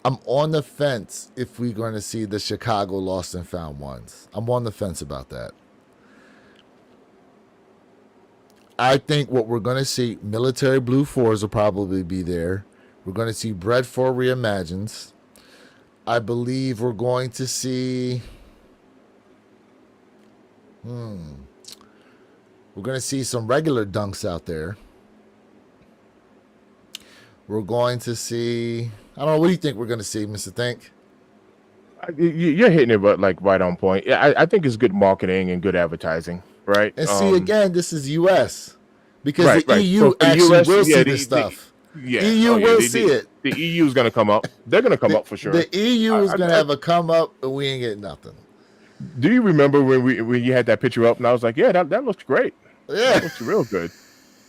I'm on the fence if we're going to see the Chicago Lost and Found ones. I'm on the fence about that. I think what we're going to see, military blue 4s will probably be there. We're going to see Bread 4 reimagines. I believe we're going to see. We're going to see some regular dunks out there. We're going to see. I don't know. What do you think we're going to see, Mr. Think? You're hitting it, but like right on point. Yeah, I think it's good marketing and good advertising, right? And see, again, this is U.S. because Right, the right. EU So for actually US, will yeah, see this stuff. yeah. EU Oh, yeah. will see it. The EU is going to come up. They're going to come up for sure. The EU is I- going to I- have a come up, and we ain't getting nothing. Do you remember when you had that picture up and I was like, yeah, that looks great. Yeah. That looks real good.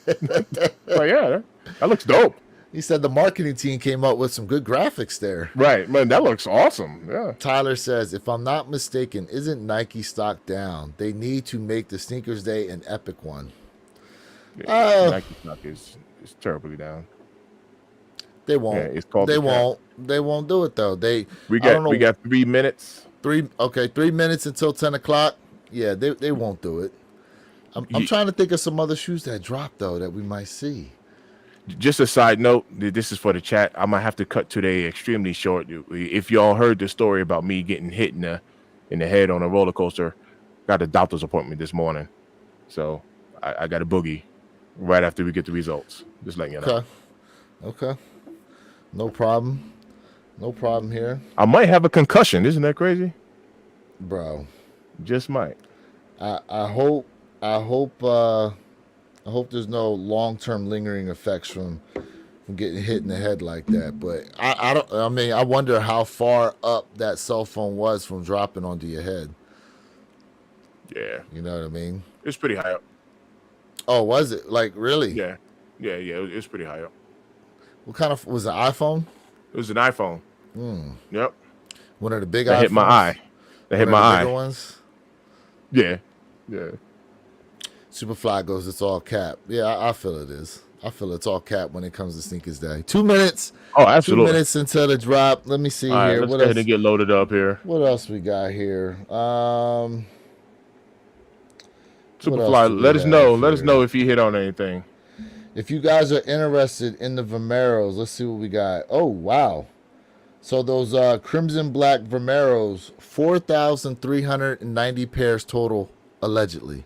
Like, yeah, that looks dope. He said the marketing team came up with some good graphics there. Right, man, that looks awesome. Yeah. Tyler says, if I'm not mistaken, isn't Nike stock down? They need to make the Sneakers Day an epic one. Nike stock is terribly down. They won't. Yeah, it's called They the cap. won't. They won't do it though. We I don't know. got 3 minutes. 3 minutes until 10 o'clock. Yeah, they won't do it. I'm Ye- trying to think of some other shoes that dropped though that we might see. Just a side note, this is for the chat. I might have to cut today extremely short. If y'all heard the story about me getting hit in the head on a roller coaster, got a doctor's appointment this morning, so I got a boogie right after we get the results. Just letting you know. Okay. No problem. No problem here, I might have a concussion. Isn't that crazy? bro. Just might. I hope there's no long-term lingering effects from getting hit in the head like that. But I don't. I mean, I wonder how far up that cell phone was from dropping onto your head. Yeah, You know what I mean? it's pretty high up. Oh, was it like really? Yeah. It's pretty high up. What kind of was it? iPhone? It was an iPhone. Yep. One of the big That iPhones? hit my eye. That hit One my of the bigger eye. ones? Yeah. Superfly goes, it's all cap. Yeah, I feel it is. I feel it's all cap when it comes to Sneakers Day. 2 minutes. Oh, 2 absolutely. minutes until the drop. Let me see All right, here. let's What go ahead else? and get loaded up here. What else we got here? What else do Superfly, we let us have know. Let us here? know if you hit on anything. If you guys are interested in the Vomeros, let's see what we got. Oh, wow. So those crimson black Vomeros, 4,390 pairs total, allegedly.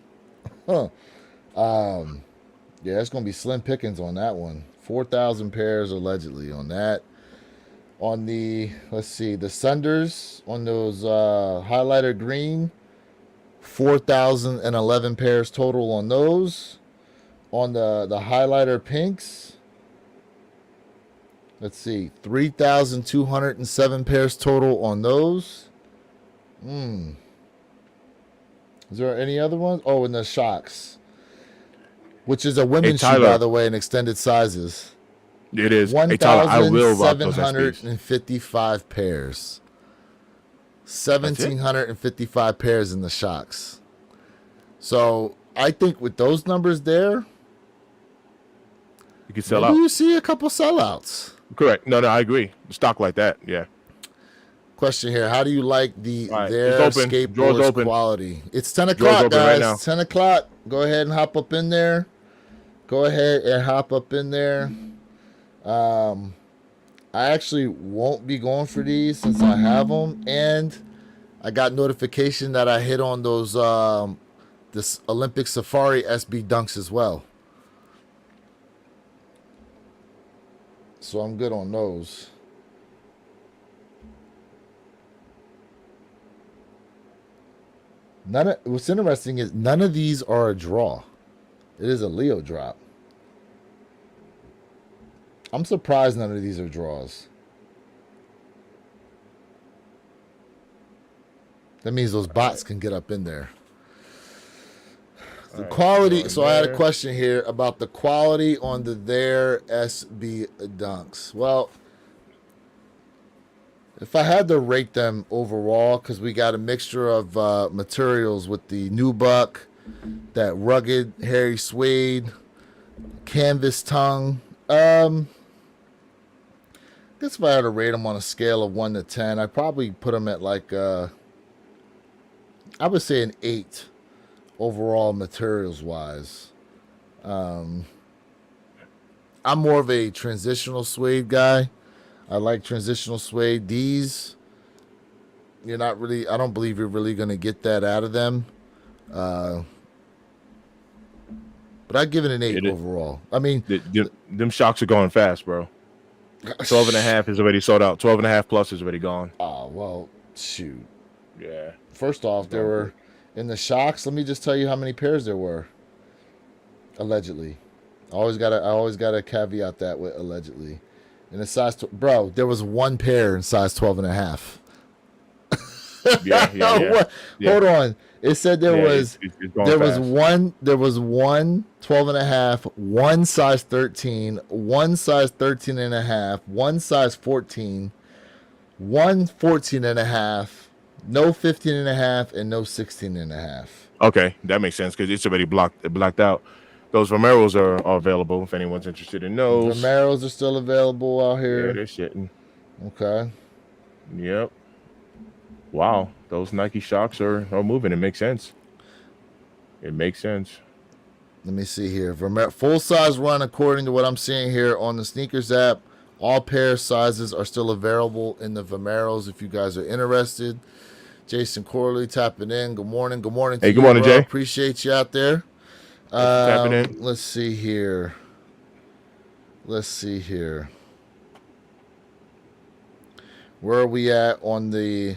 Huh. Yeah, it's going to be slim pickings on that one. 4,000 pairs allegedly on that. On the, let's see, the Sunders, on those highlighter green, 4,011 pairs total on those. On the highlighter pinks, let's see, 3,207 pairs total on those. Is there any other ones? Oh, and the Shocks, which is a women's shoe, Tyler. by the way, in extended sizes. It is. Hey, Tyler, I will rock those SBs. 1,755 pairs. 1,755 pairs in the Shocks. So I think with those numbers there, You can sell maybe out. you see a couple sellouts. Correct. No, I agree. Stock like that. Yeah. Question here: how do you like All right, their it's open. Drawers skateboards open. quality? It's 10 Drawers o'clock, open right guys. now. 10 o'clock. Go ahead and hop up in there. Go ahead and hop up in there. I actually won't be going for these since I have them, and I got notification that I hit on those this Olympic Safari SB Dunks as well. So I'm good on those. What's interesting is none of these are a draw. It is a Leo drop. I'm surprised none of these are draws. That means those bots can get up in there. The quality. So I had a question here about the quality on their SB Dunks. Well, If I had to rate them overall, because we got a mixture of materials with the nubuck, that rugged hairy suede, canvas tongue. Guess if I had to rate them on a scale of 1 to 10, I'd probably put them at like I would say an 8 overall materials wise. I'm more of a transitional suede guy. I like transitional suede. These, you're not really, I don't believe you're really going to get that out of them. But I'd give it an 8 overall. I mean, them shocks are going fast, bro. 12 and a half is already sold out. 12 and a half plus is already gone. Oh, well, shoot. Yeah. First off, there were, in the shocks, let me just tell you how many pairs there were. Allegedly. I always gotta caveat that with allegedly. In a size, bro, there was one pair in size 12 and a half. Yeah. Hold on. It said there was one 12 and a half, one size 13, one size 13 and a half, one size 14, one 14 and a half, no 15 and a half, and no 16 and a half. Okay, that makes sense because it's already blocked out. Those Vomeros are available if anyone's interested in those. Vomeros are still available out here. Yeah, they're shitting. Okay. Yep. Wow, those Nike shocks are moving. It makes sense. Let me see here. Full size run, according to what I'm seeing here on the sneakers app. All pair sizes are still available in the Vomeros if you guys are interested. Jason Corley tapping in. Good morning. Good morning. Hey, good morning, Jay. Appreciate you out there. Tapping in. Let's see here. Where are we at on the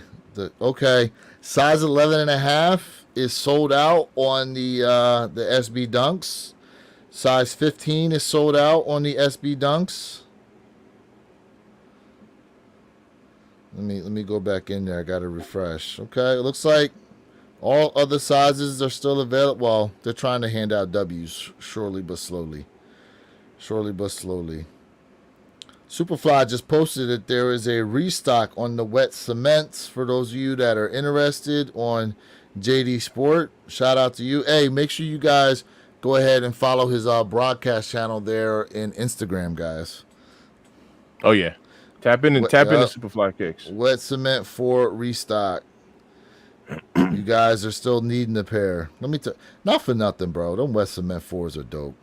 okay, size 11 and a half is sold out on the SB Dunks. Size 15 is sold out on the SB Dunks. Let me go back in there. I got to refresh. Okay, it looks like all other sizes are still available. Well, they're trying to hand out W's surely but slowly. Superfly just posted that there is a restock on the wet cements for those of you that are interested on JD Sport. Shout out to you. Hey, make sure you guys go ahead and follow his broadcast channel there in Instagram, guys. Oh yeah, tap into Superfly kicks. Wet cement for restock. You guys are still needing a pair. Not for nothing, bro. Them wet cement 4s are dope.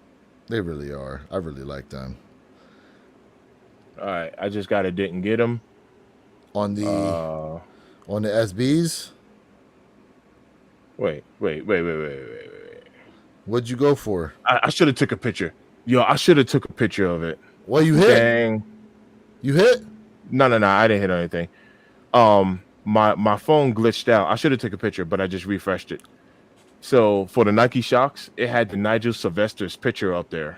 They really are. I really like them. All right, I just got it. Didn't get them on the SBs. Wait. What'd you go for? I should have took a picture. I should have took a picture of it. Well, you hit. Dang. You hit? No. I didn't hit anything. My phone glitched out. I should have took a picture, but I just refreshed it. So for the Nike shocks, it had the Nigel Sylvester's picture up there.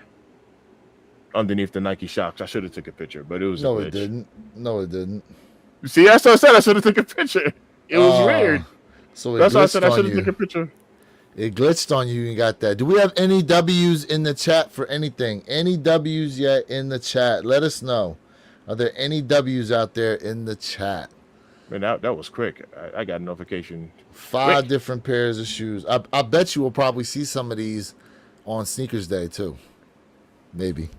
Underneath the Nike shocks. I should have took a picture, but it was no, it didn't. No, it didn't. See, that's what I said. I should have took a picture. It was weird. So that's why I said I should have took a picture. It glitched on you and got that. Do we have any W's in the chat for anything? Any W's yet in the chat? Let us know. Are there any W's out there in the chat? Man, that was quick. I got a notification. 5 different pairs of shoes. I bet you will probably see some of these on Sneakers Day too. Maybe.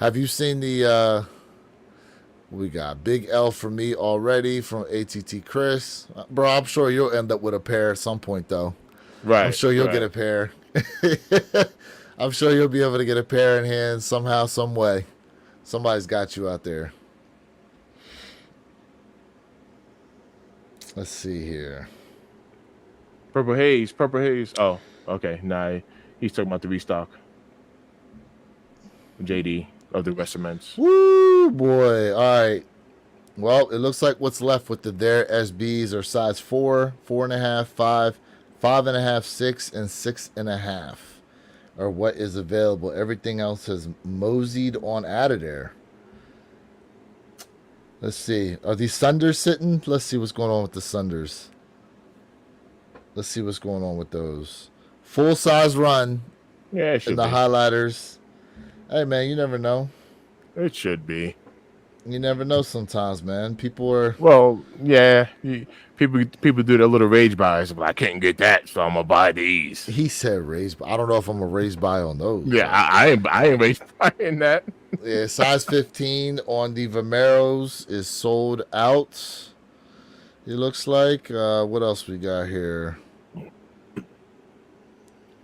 Have you seen the we got Big L for me already from ATT Chris. Bro, I'm sure you'll end up with a pair at some point though. Right. I'm sure you'll get a pair. I'm sure you'll be able to get a pair in hand somehow, some way. Somebody's got you out there. Let's see here. Purple Haze. Oh, okay. Nah, he's talking about the restock. JD of the Wet Cements. Woo, boy. All right. Well, it looks like what's left with their SBs are size 4, 4.5, 5, 5.5, 6, and 6.5 are what is available. Everything else has moseyed on out of there. Let's see. Are these Sunders sitting? Let's see what's going on with the Sunders. Let's see what's going on with those. Full size run. Yeah, it should in the be. highlighters. Hey, man, you never know. It should be. You never know sometimes, man. People are. Well, yeah. People do their little rage buys, but I can't get that, so I'm gonna buy these. He said raised, but I don't know if I'm a raised buy on those. Yeah, But I ain't rage buying that. yeah, size 15 on the Vomeros is sold out. It looks like. What else we got here?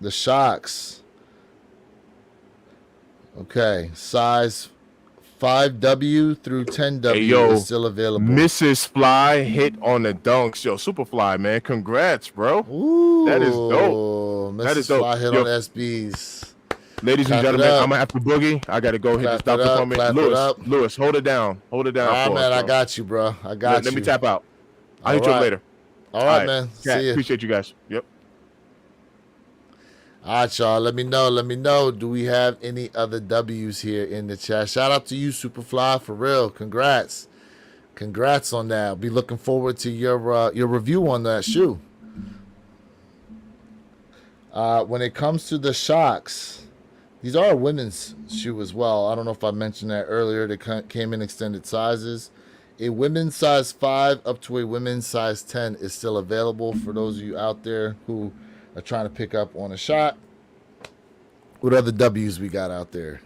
The Shocks. Okay, size 5W through 10W Hey, yo, is still available. Mrs. Fly hit on the dunks. Yo, Superfly, man, congrats, bro. Ooh, That is dope. That is Mrs. dope. Fly hit Yo, on SBs. ladies and Clap it gentlemen, up. I'm gonna have to boogie. I gotta go hit Clap this it doctor up, for me. clap it up. Lewis, hold it down. Hold it down. All right, for man, us, I bro. got you, bro. I got you. Let me tap out. I'll All hit you up right. later. All right, man. Cat, See ya. appreciate you guys. Yep. All right, y'all. Let me know. Let me know. Do we have any other W's here in the chat? Shout out to you, Superfly, for real. Congrats. Congrats on that. I'll be looking forward to your review on that shoe. When it comes to the Shocks, these are a women's shoe as well. I don't know if I mentioned that earlier. They came in extended sizes. A women's size 5 up to a women's size 10 is still available for those of you out there who are trying to pick up on a shot. What other W's we got out there?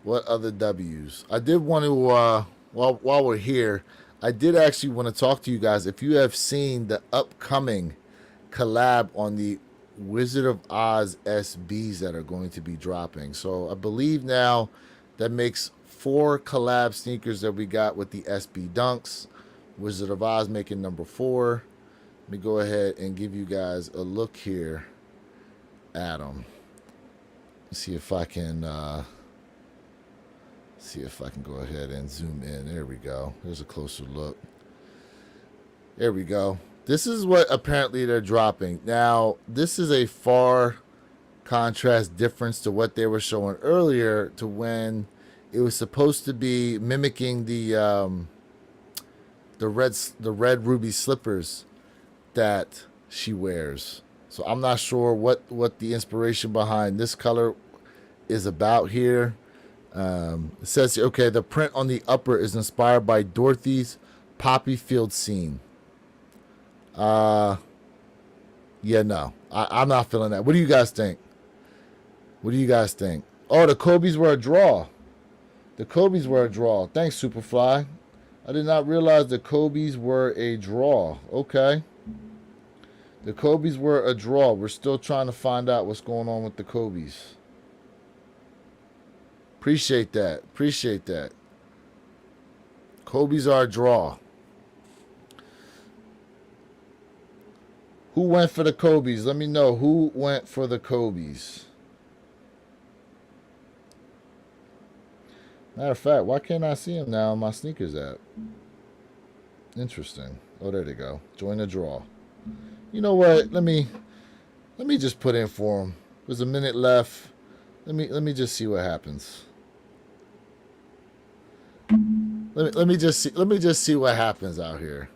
What other W's? I did want to, while we're here, I did actually want to talk to you guys. If you have seen the upcoming collab on the Wizard of Oz SBs that are going to be dropping. So I believe now that makes 4 collab sneakers that we got with the SB Dunks. Wizard of Oz making number 4. Let me go ahead and give you guys a look here at them. See if I can go ahead and zoom in. There we go. There's a closer look. There we go. This is what apparently they're dropping. Now, this is a far contrast difference to what they were showing earlier, to when it was supposed to be mimicking the red ruby slippers that she wears. So I'm not sure what the inspiration behind this color is about here. It says, okay, the print on the upper is inspired by Dorothy's poppy field scene. Yeah, no, I'm not feeling that. What do you guys think? What do you guys think? Oh, the Kobe's were a draw. The Kobe's were a draw. Thanks, Superfly. I did not realize the Kobe's were a draw. Okay. The Kobe's were a draw. We're still trying to find out what's going on with the Kobe's. Appreciate that. Appreciate that. Kobe's are a draw. Who went for the Kobe's? Let me know who went for the Kobe's. Matter of fact, why can't I see him now on my sneakers app? Interesting. Oh, there they go. Join the draw. You know what? Let me just put in for him. There's a minute left. Let me just see what happens. Let me just see what happens out here.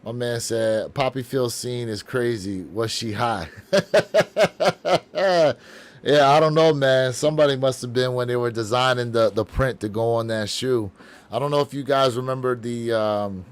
My man said Poppy Field scene is crazy. Was she high? Yeah, I don't know, man. Somebody must have been when they were designing the print to go on that shoe. I don't know if you guys remember the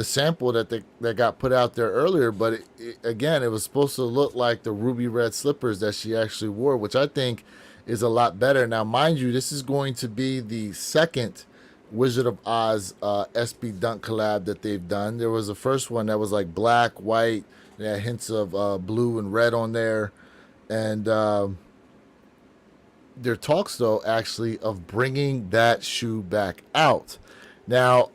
sample that got put out there earlier, but again, it was supposed to look like the ruby red slippers that she actually wore, which I think is a lot better. Now, mind you, this is going to be the second Wizard of Oz SB Dunk collab that they've done. There was the first one that was like black, white, and had hints of blue and red on there. And there are talks, though, actually, of bringing that shoe back out. Now,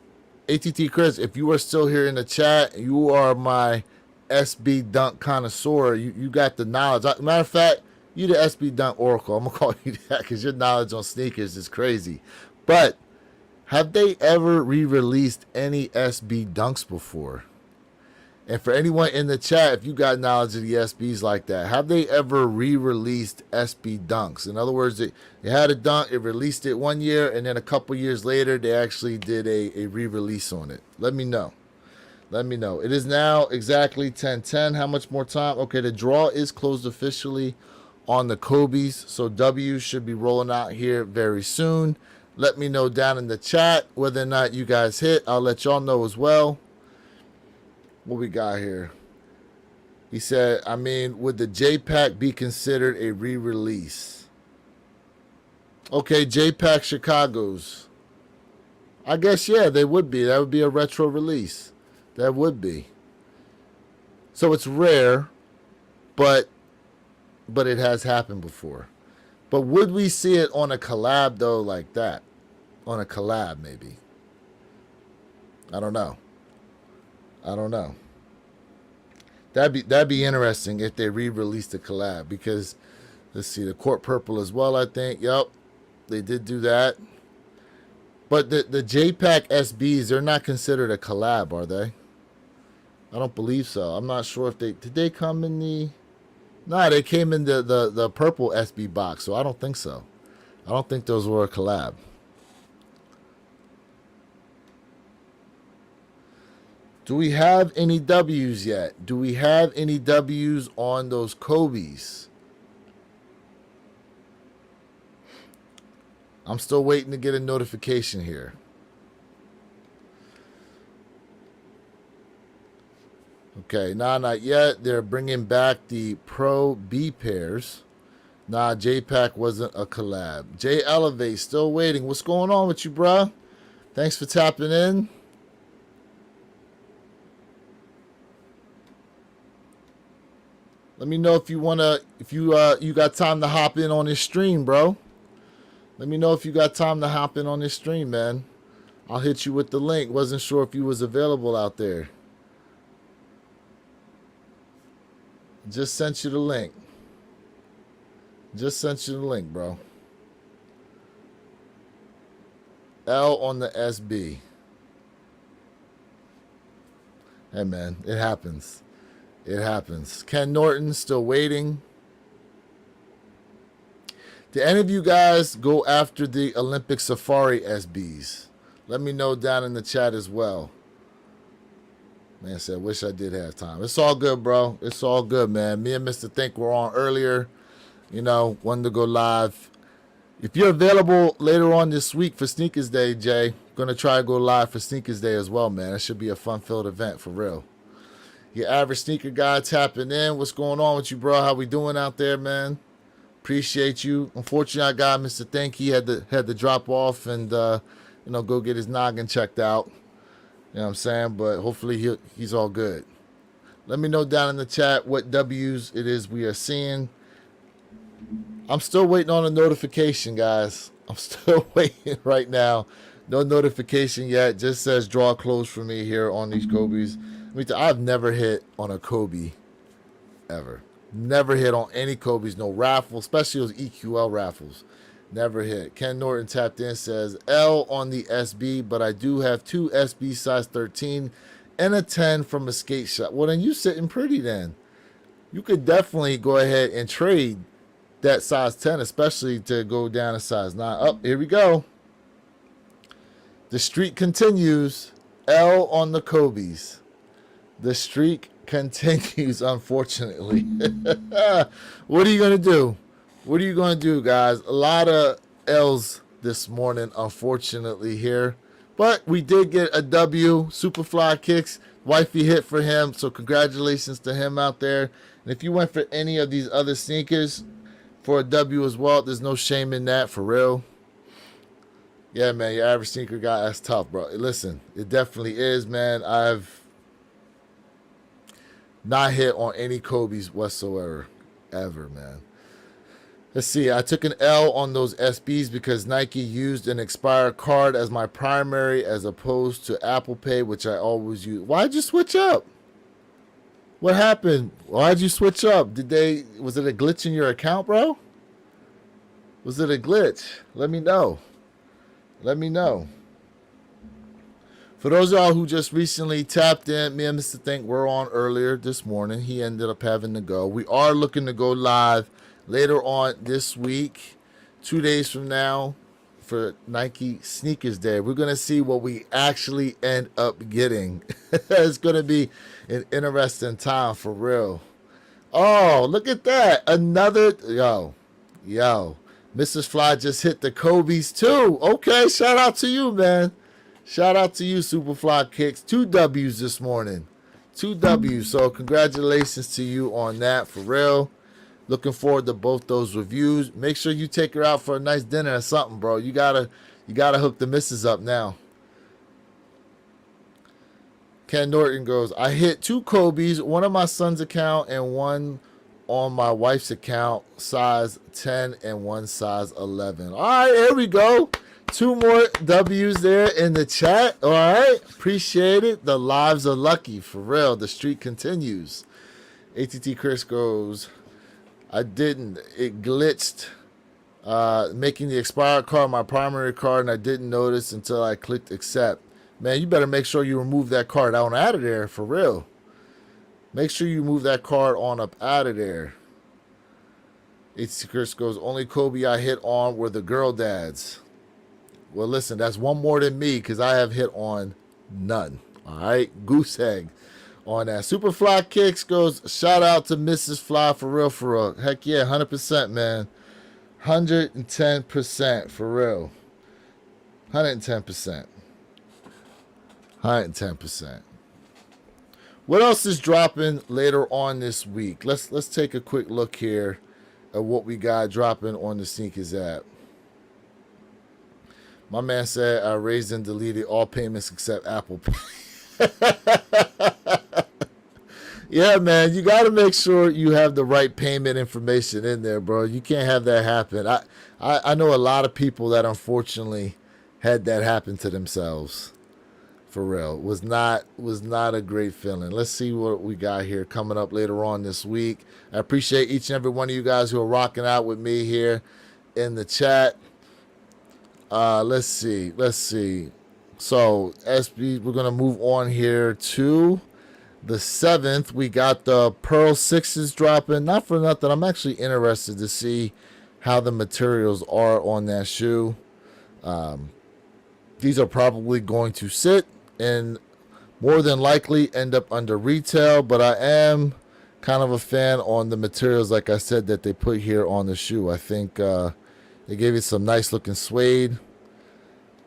ATT Chris, if you are still here in the chat, you are my SB Dunk connoisseur. You got the knowledge. Matter of fact, you the SB Dunk Oracle. I'm going to call you that because your knowledge on sneakers is crazy. But have they ever re-released any SB Dunks before? And for anyone in the chat, if you got knowledge of the SBs like that, have they ever re-released SB Dunks? In other words, they had a dunk, it released it one year, and then a couple years later, they actually did a re-release on it. Let me know. Let me know. It is now exactly 10:10. How much more time? Okay, the draw is closed officially on the Kobe's. So W should be rolling out here very soon. Let me know down in the chat whether or not you guys hit. I'll let y'all know as well. What we got here? He said, I mean, would the J-Pack be considered a re-release? Okay, J-Pack Chicago's. I guess, yeah, they would be. That would be a retro release. That would be. So it's rare, but it has happened before. But would we see it on a collab, though, like that? On a collab, maybe. I don't know. That'd be interesting if they re-released the collab, because let's see, the Court Purple as well, I think. Yep, they did do that. But the J-Pack SBs, they're not considered a collab, are they? I don't believe so. I'm not sure if did they come in the... Nah, they came in the purple SB box, so I don't think so. I don't think those were a collab. Do we have any W's yet? Do we have any W's on those Kobe's? I'm still waiting to get a notification here. Okay, nah, not yet. They're bringing back the Pro B pairs. Nah, J-Pack wasn't a collab. J Elevate, still waiting. What's going on with you, bruh? Thanks for tapping in. Let me know if you wanna, you got time to hop in on this stream, bro. Let me know if you got time to hop in on this stream, man. I'll hit you with the link. Wasn't sure if you was available out there. Just sent you the link. Just sent you the link, bro. L on the SB. Hey, man, it happens. It happens. Ken Norton still waiting. Did any of you guys go after the Olympic Safari SBs? Let me know down in the chat as well. Man said, wish I did have time. It's all good, bro. It's all good, man. Me and Mr. Think were on earlier. You know, wanted to go live. If you're available later on this week for Sneakers Day, Jay, going to try to go live for Sneakers Day as well, man. It should be a fun-filled event for real. Your average sneaker guy tapping in. What's going on with you, bro? How we doing out there, man? Appreciate you. Unfortunately, I got Mr. Think. He had to drop off and go get his noggin checked out. You know what I'm saying? But hopefully he's all good. Let me know down in the chat what W's it is we are seeing. I'm still waiting on a notification, guys. I'm still waiting right now. No notification yet. Just says draw close for me here on these Kobe's. I've never hit on a Kobe ever. Never hit on any Kobe's. No raffle, especially those EQL raffles. Never hit. Ken Norton tapped in, says L on the SB, but I do have two SB size 13 and a 10 from a skate shop. Well, then you sitting pretty then. You could definitely go ahead and trade that size 10, especially to go down to size 9. Oh, here we go. The streak continues. L on the Kobe's. The streak continues, unfortunately. What are you going to do? What are you going to do, guys? A lot of L's this morning, unfortunately, here. But we did get a W. Superfly Kicks. Wifey hit for him, so congratulations to him out there. And if you went for any of these other sneakers for a W as well, there's no shame in that, for real. Yeah, man, your average sneaker guy, that's tough, bro. Listen, it definitely is, man. I've not hit on any Kobe's whatsoever, ever, man. Let's see. I took an L on those SBs because Nike used an expired card as my primary as opposed to Apple Pay, which I always use. Why'd you switch up? What happened? Why'd you switch up? Was it a glitch in your account, bro? Was it a glitch? Let me know. Let me know. For those of y'all who just recently tapped in, me and Mr. Think were on earlier this morning. He ended up having to go. We are looking to go live later on this week, 2 days from now, for Nike Sneakers Day. We're going to see what we actually end up getting. It's going to be an interesting time, for real. Oh, look at that. Another, yo. Mrs. Fly just hit the Kobe's too. Okay, shout out to you, man. Shout out to you, Superfly Kicks. 2 W's this morning. 2 W's. So congratulations to you on that, for real. Looking forward to both those reviews. Make sure you take her out for a nice dinner or something, bro. You gotta hook the missus up now. Ken Norton goes, I hit 2 Kobe's, one on my son's account and one on my wife's account, size 10 and one size 11. All right, here we go. 2 more W's there in the chat. All right, appreciate it. The lives are lucky, for real. The streak continues. ATT Chris goes, I didn't. It glitched, making the expired card my primary card, and I didn't notice until I clicked accept. Man, you better make sure you remove that card out of there, for real. Make sure you move that card on up out of there. ATT Chris goes, only Kobe I hit on were the girl dads. Well, listen, that's one more than me because I have hit on none. All right, goose egg on that. Superfly Kicks goes, shout out to Mrs. Fly, for real, for real. Heck yeah, 100%, man. 110%, for real. 110%. 110%. What else is dropping later on this week? Let's take a quick look here at what we got dropping on the Sneakers app. My man said I raised and deleted all payments except Apple Pay. Yeah, man, you got to make sure you have the right payment information in there, bro. You can't have that happen. I know a lot of people that unfortunately had that happen to themselves. For real, was not a great feeling. Let's see what we got here coming up later on this week. I appreciate each and every one of you guys who are rocking out with me here in the chat. Let's see. So SB, we're gonna move on here to the 7th. We got the Pearl 6s dropping. Not for nothing, I'm actually interested to see how the materials are on that shoe. These are probably going to sit and more than likely end up under retail, but I am kind of a fan on the materials, like I said, that they put here on the shoe. I think they gave it some nice looking suede.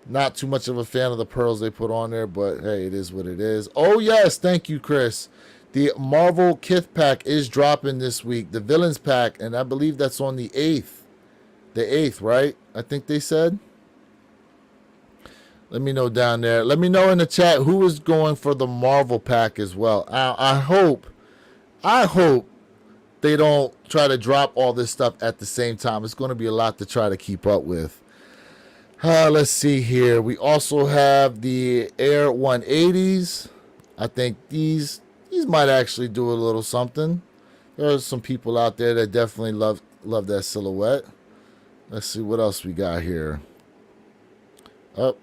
Not too much of a fan of the pearls they put on there, but hey, it is what it is. Oh yes, thank you, Chris. The Marvel Kith pack is dropping this week, the Villains pack, and I believe that's on the 8th. The 8th, right? I think they said. Let me know down there. Let me know in the chat who is going for the Marvel pack as well. I hope they don't try to drop all this stuff at the same time. It's going to be a lot to try to keep up with. Let's see here. We also have the Air 180s. I think these might actually do a little something. There are some people out there that definitely love that silhouette. Let's see what else we got here. Up.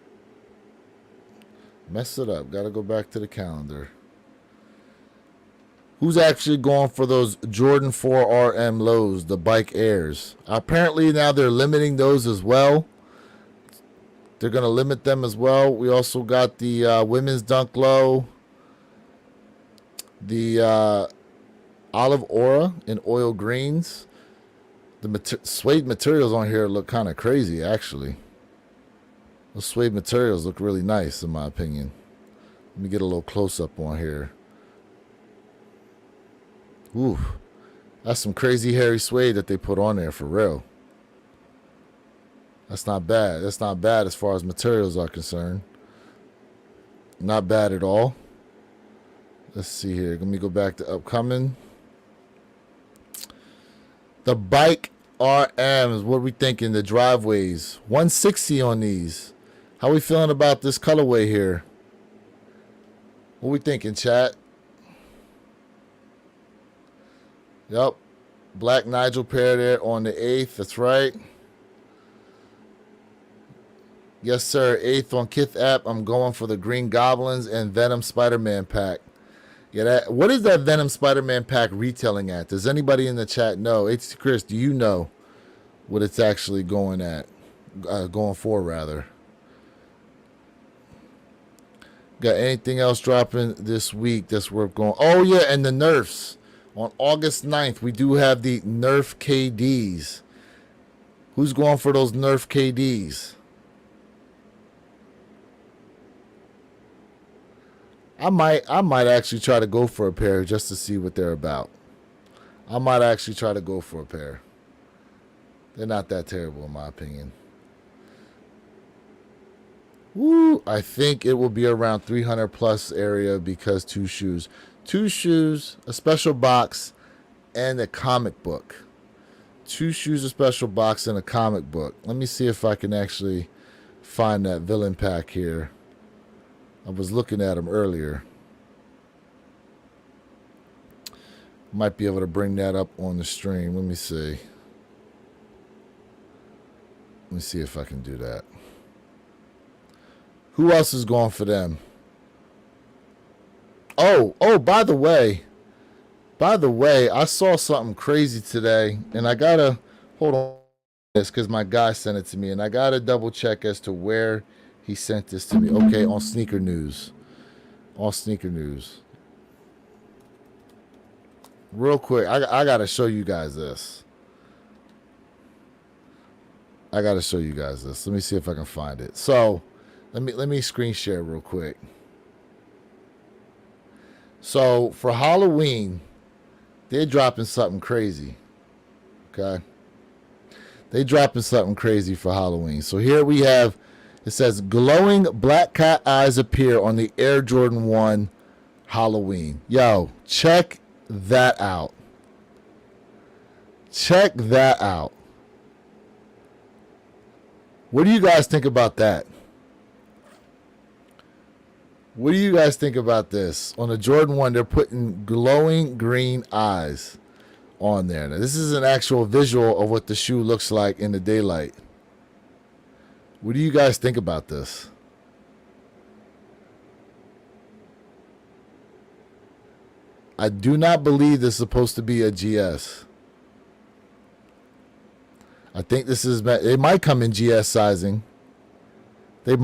Messed it up. Got to go back to the calendar. Who's actually going for those Jordan 4 RM lows, the Bike Airs? Apparently now they're limiting those as well. They're going to limit them as well. We also got the women's Dunk Low, the Olive Aura in oil greens. The suede materials on here look kind of crazy, actually. Those suede materials look really nice, in my opinion. Let me get a little close-up on here. Ooh, that's some crazy hairy suede that they put on there, for real. That's not bad. That's not bad as far as materials are concerned. Not bad at all. Let's see here. Let me go back to upcoming. The Bike RMs. What are we thinking? The driveways. 160 on these. How we feeling about this colorway here? What we thinking, chat? Yep. Black Nigel pair there on the 8th. That's right. Yes, sir. 8th on Kith app. I'm going for the Green Goblins and Venom Spider-Man pack. Yeah, what is that Venom Spider-Man pack retailing at? Does anybody in the chat know? It's Chris. Do you know what it's actually going at? Going for, rather. Got anything else dropping this week that's worth going? Oh, yeah, and the Nerfs On August 9th, we do have the Nerf KDs. Who's going for those Nerf KDs? I might actually try to go for a pair just to see what they're about. I might actually try to go for a pair. They're not that terrible in my opinion. Woo! I think it will be around 300 plus area because 2 shoes. 2 shoes, a special box, and a comic book. 2 shoes, a special box, and a comic book. Let me see if I can actually find that villain pack here. I was looking at them earlier. Might be able to bring that up on the stream. Let me see. Let me see if I can do that. Who else is going for them? Oh, by the way, I saw something crazy today, and I gotta hold on this because my guy sent it to me, and I gotta double check as to where he sent this to me. Okay, on Sneaker News. On Sneaker News. Real quick, I gotta show you guys this. Let me see if I can find it. So, let me screen share real quick. So for Halloween, they're dropping something crazy. Okay, they dropping something crazy for Halloween. So here we have. It says glowing black cat eyes appear on the Air Jordan 1 Halloween. Yo, check that out. Check that out. What do you guys think about that? What do you guys think about this? On the Jordan 1, they're putting glowing green eyes on there. Now, this is an actual visual of what the shoe looks like in the daylight. What do you guys think about this? I do not believe this is supposed to be a GS. I think this is, it might come in GS sizing. I'm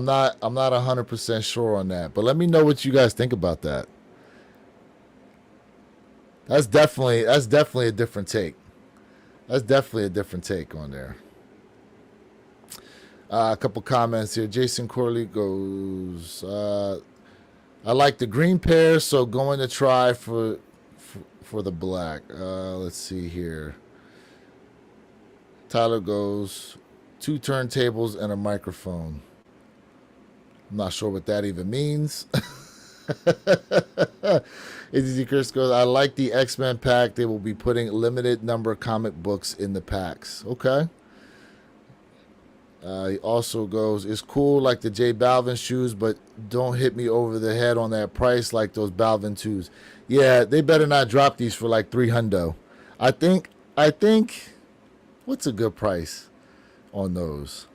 not 100% sure on that, but let me know what you guys think about that. That's definitely a different take. That's definitely a different take on there. A couple comments here. Jason Corley goes, I like the green pair, so going to try for the black. Let's see here. Tyler goes, 2 turntables and a microphone. I'm not sure what that even means. AZZ Chris goes, I like the X-Men pack. They will be putting limited number comic books in the packs. Okay. He also goes, it's cool like the J Balvin shoes, but don't hit me over the head on that price like those Balvin 2s. Yeah, they better not drop these for like $300. I think, what's a good price on those?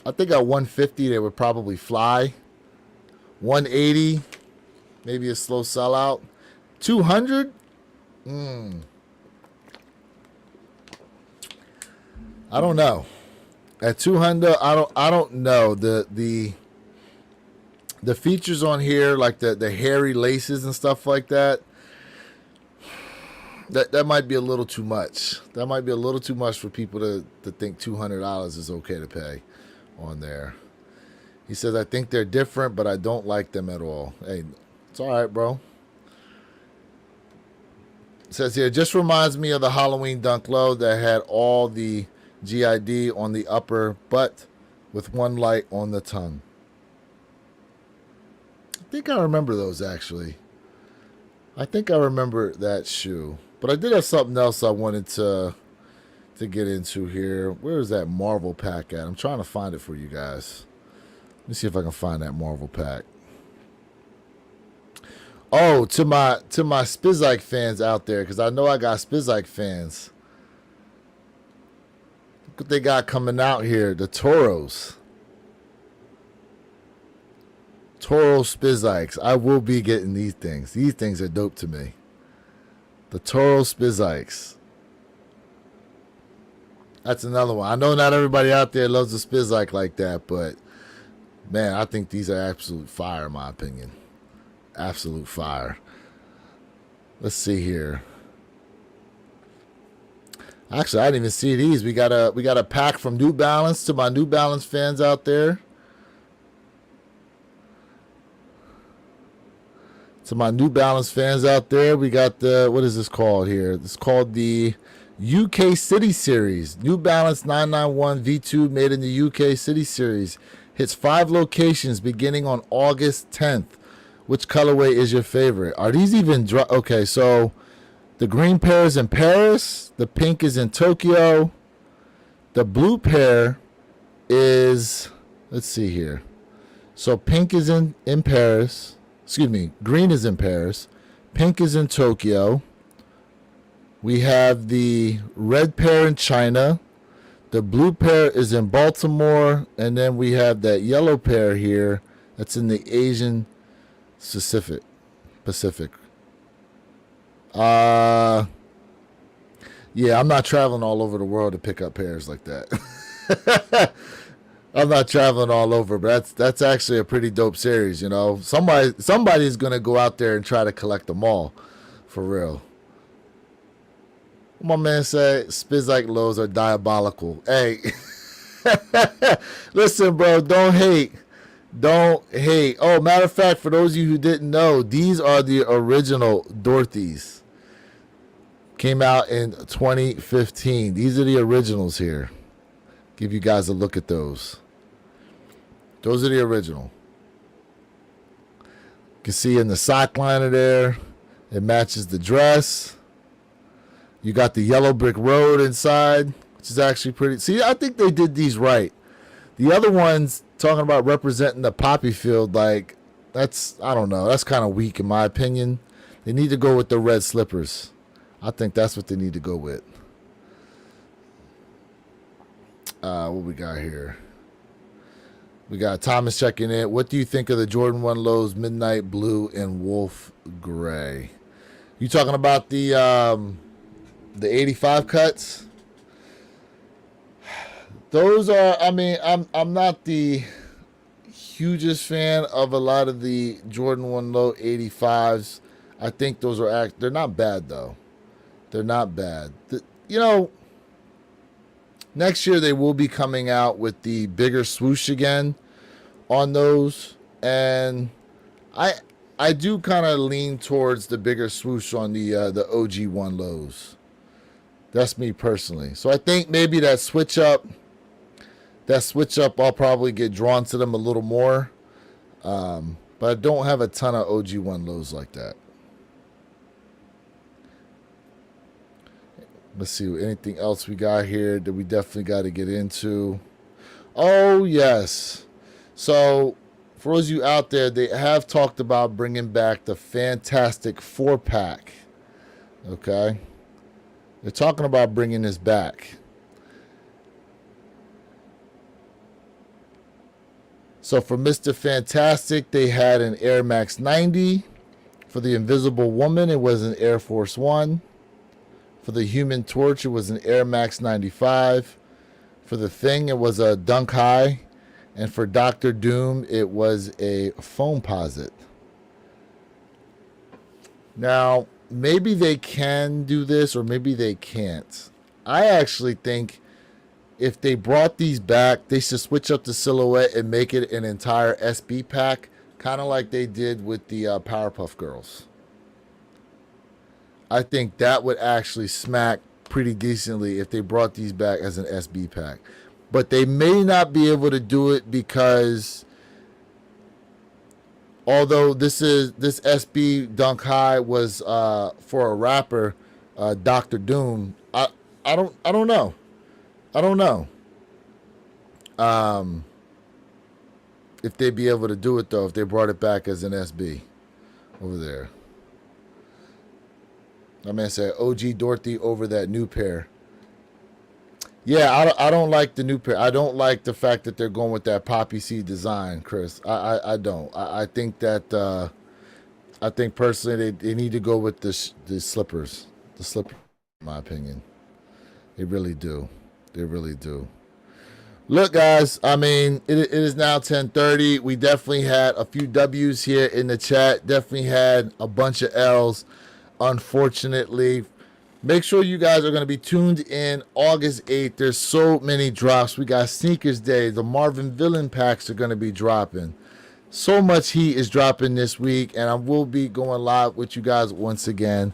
I think at $150 they would probably fly. $180, maybe a slow sellout. $200? I don't know. At $200, I don't know. The features on here, like the hairy laces and stuff like that, that might be a little too much. That might be a little too much for people to think $200 is okay to pay on there. He says, I think they're different, but I don't like them at all. Hey, it's all right, bro. It says here, just reminds me of the Halloween Dunk Low that had all the GID on the upper butt with one light on the tongue. I think I remember those, actually. I think I remember that shoe. But I did have something else I wanted to get into here. Where is that Marvel pack at? I'm trying to find it for you guys. Let me see if I can find that Marvel pack. Oh, to my Spizike fans out there, because I know I got Spizike fans. Look what they got coming out here. The Toros. Toro Spizikes. I will be getting these things. These things are dope to me. The Toro Spizikes. That's another one. I know not everybody out there loves a Spizike like that, but man, I think these are absolute fire in my opinion. Absolute fire. Let's see here. Actually, I didn't even see these. We got a pack from New Balance to my New Balance fans out there. To my New Balance fans out there, we got the, what is this called here? It's called the UK City Series. New Balance 991 V2 made in the UK City Series. Hits 5 locations beginning on August 10th. Which colorway is your favorite? Are these even okay, so the green pair is in Paris. The pink is in Tokyo. The blue pair is, let's see here. So pink is in Paris. Excuse me, green is in Paris. Pink is in Tokyo. We have the red pair in China. The blue pair is in Baltimore. And then we have that yellow pair here that's in the Asian Pacific. Yeah, I'm not traveling all over the world to pick up pairs like that. I'm not traveling all over, but that's actually a pretty dope series, you know. Somebody's gonna go out there and try to collect them all, for real. My man said Spiz like lows are diabolical. Hey, listen, bro, don't hate. Don't hate. Oh, matter of fact, for those of you who didn't know, these are the original Dorothy's. Came out in 2015. These are the originals here. Give you guys a look at those. Those are the original. You can see in the sock liner there, it matches the dress. You got the yellow brick road inside, which is actually pretty. See, I think they did these right. The other ones talking about representing the poppy field, like, that's, I don't know, that's kind of weak in my opinion. They need to go with the red slippers. I think that's what they need to go with. What we got here? We got Thomas checking in. What do you think of the Jordan 1 Lows Midnight Blue and Wolf Gray? You talking about the 85 cuts? Those are, I mean, I'm not the hugest fan of a lot of the Jordan 1 Low 85s. I think those are they're not bad though. They're not bad. You know, next year they will be coming out with the bigger swoosh again on those, and I do kind of lean towards the bigger swoosh on the OG 1 Lows. That's me personally. So I think maybe that switch up, I'll probably get drawn to them a little more. But I don't have a ton of OG 1 Lows like that. Let's see, anything else we got here that we definitely got to get into. Oh, yes. So, for those of you out there, they have talked about bringing back the Fantastic 4-pack. Okay? They're talking about bringing this back. So, for Mr. Fantastic, they had an Air Max 90. For the Invisible Woman, it was an Air Force One. For the Human Torch, it was an Air Max 95. For the Thing, it was a Dunk High. And for Dr. Doom, it was a Foamposite. Now, maybe they can do this or maybe they can't. I actually think if they brought these back, they should switch up the silhouette and make it an entire SB pack, kind of like they did with the Powerpuff Girls. I think that would actually smack pretty decently if they brought these back as an SB pack. But they may not be able to do it because although this SB Dunk High was for a rapper, Dr. Doom, I don't know. I don't know. If they'd be able to do it though, if they brought it back as an SB over there. My man said OG Dorothy over that new pair. Yeah, I don't like the new pair. I don't like the fact that they're going with that poppy seed design, Chris. I don't. I think that I think personally they need to go with the slippers. The slipper, in my opinion. They really do. They really do. Look, guys, I mean, it is now 10:30. We definitely had a few W's here in the chat. Definitely had a bunch of L's. unfortunately. Make sure you guys are going to be tuned in August 8th. There's so many drops. We got Sneakers Day. The Marvin Villain packs are going to be dropping. So much heat is dropping this week, and I will be going live with you guys once again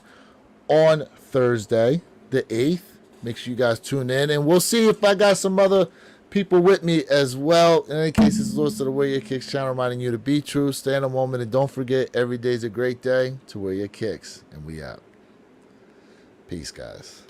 on Thursday, the 8th. Make sure you guys tune in, and we'll see if I got some other people with me as well. In any case, this is Lewis of the Wear Your Kicks channel, reminding you to be true, stay in a moment, and don't forget, every day is a great day to wear your kicks. And we out. Peace, guys.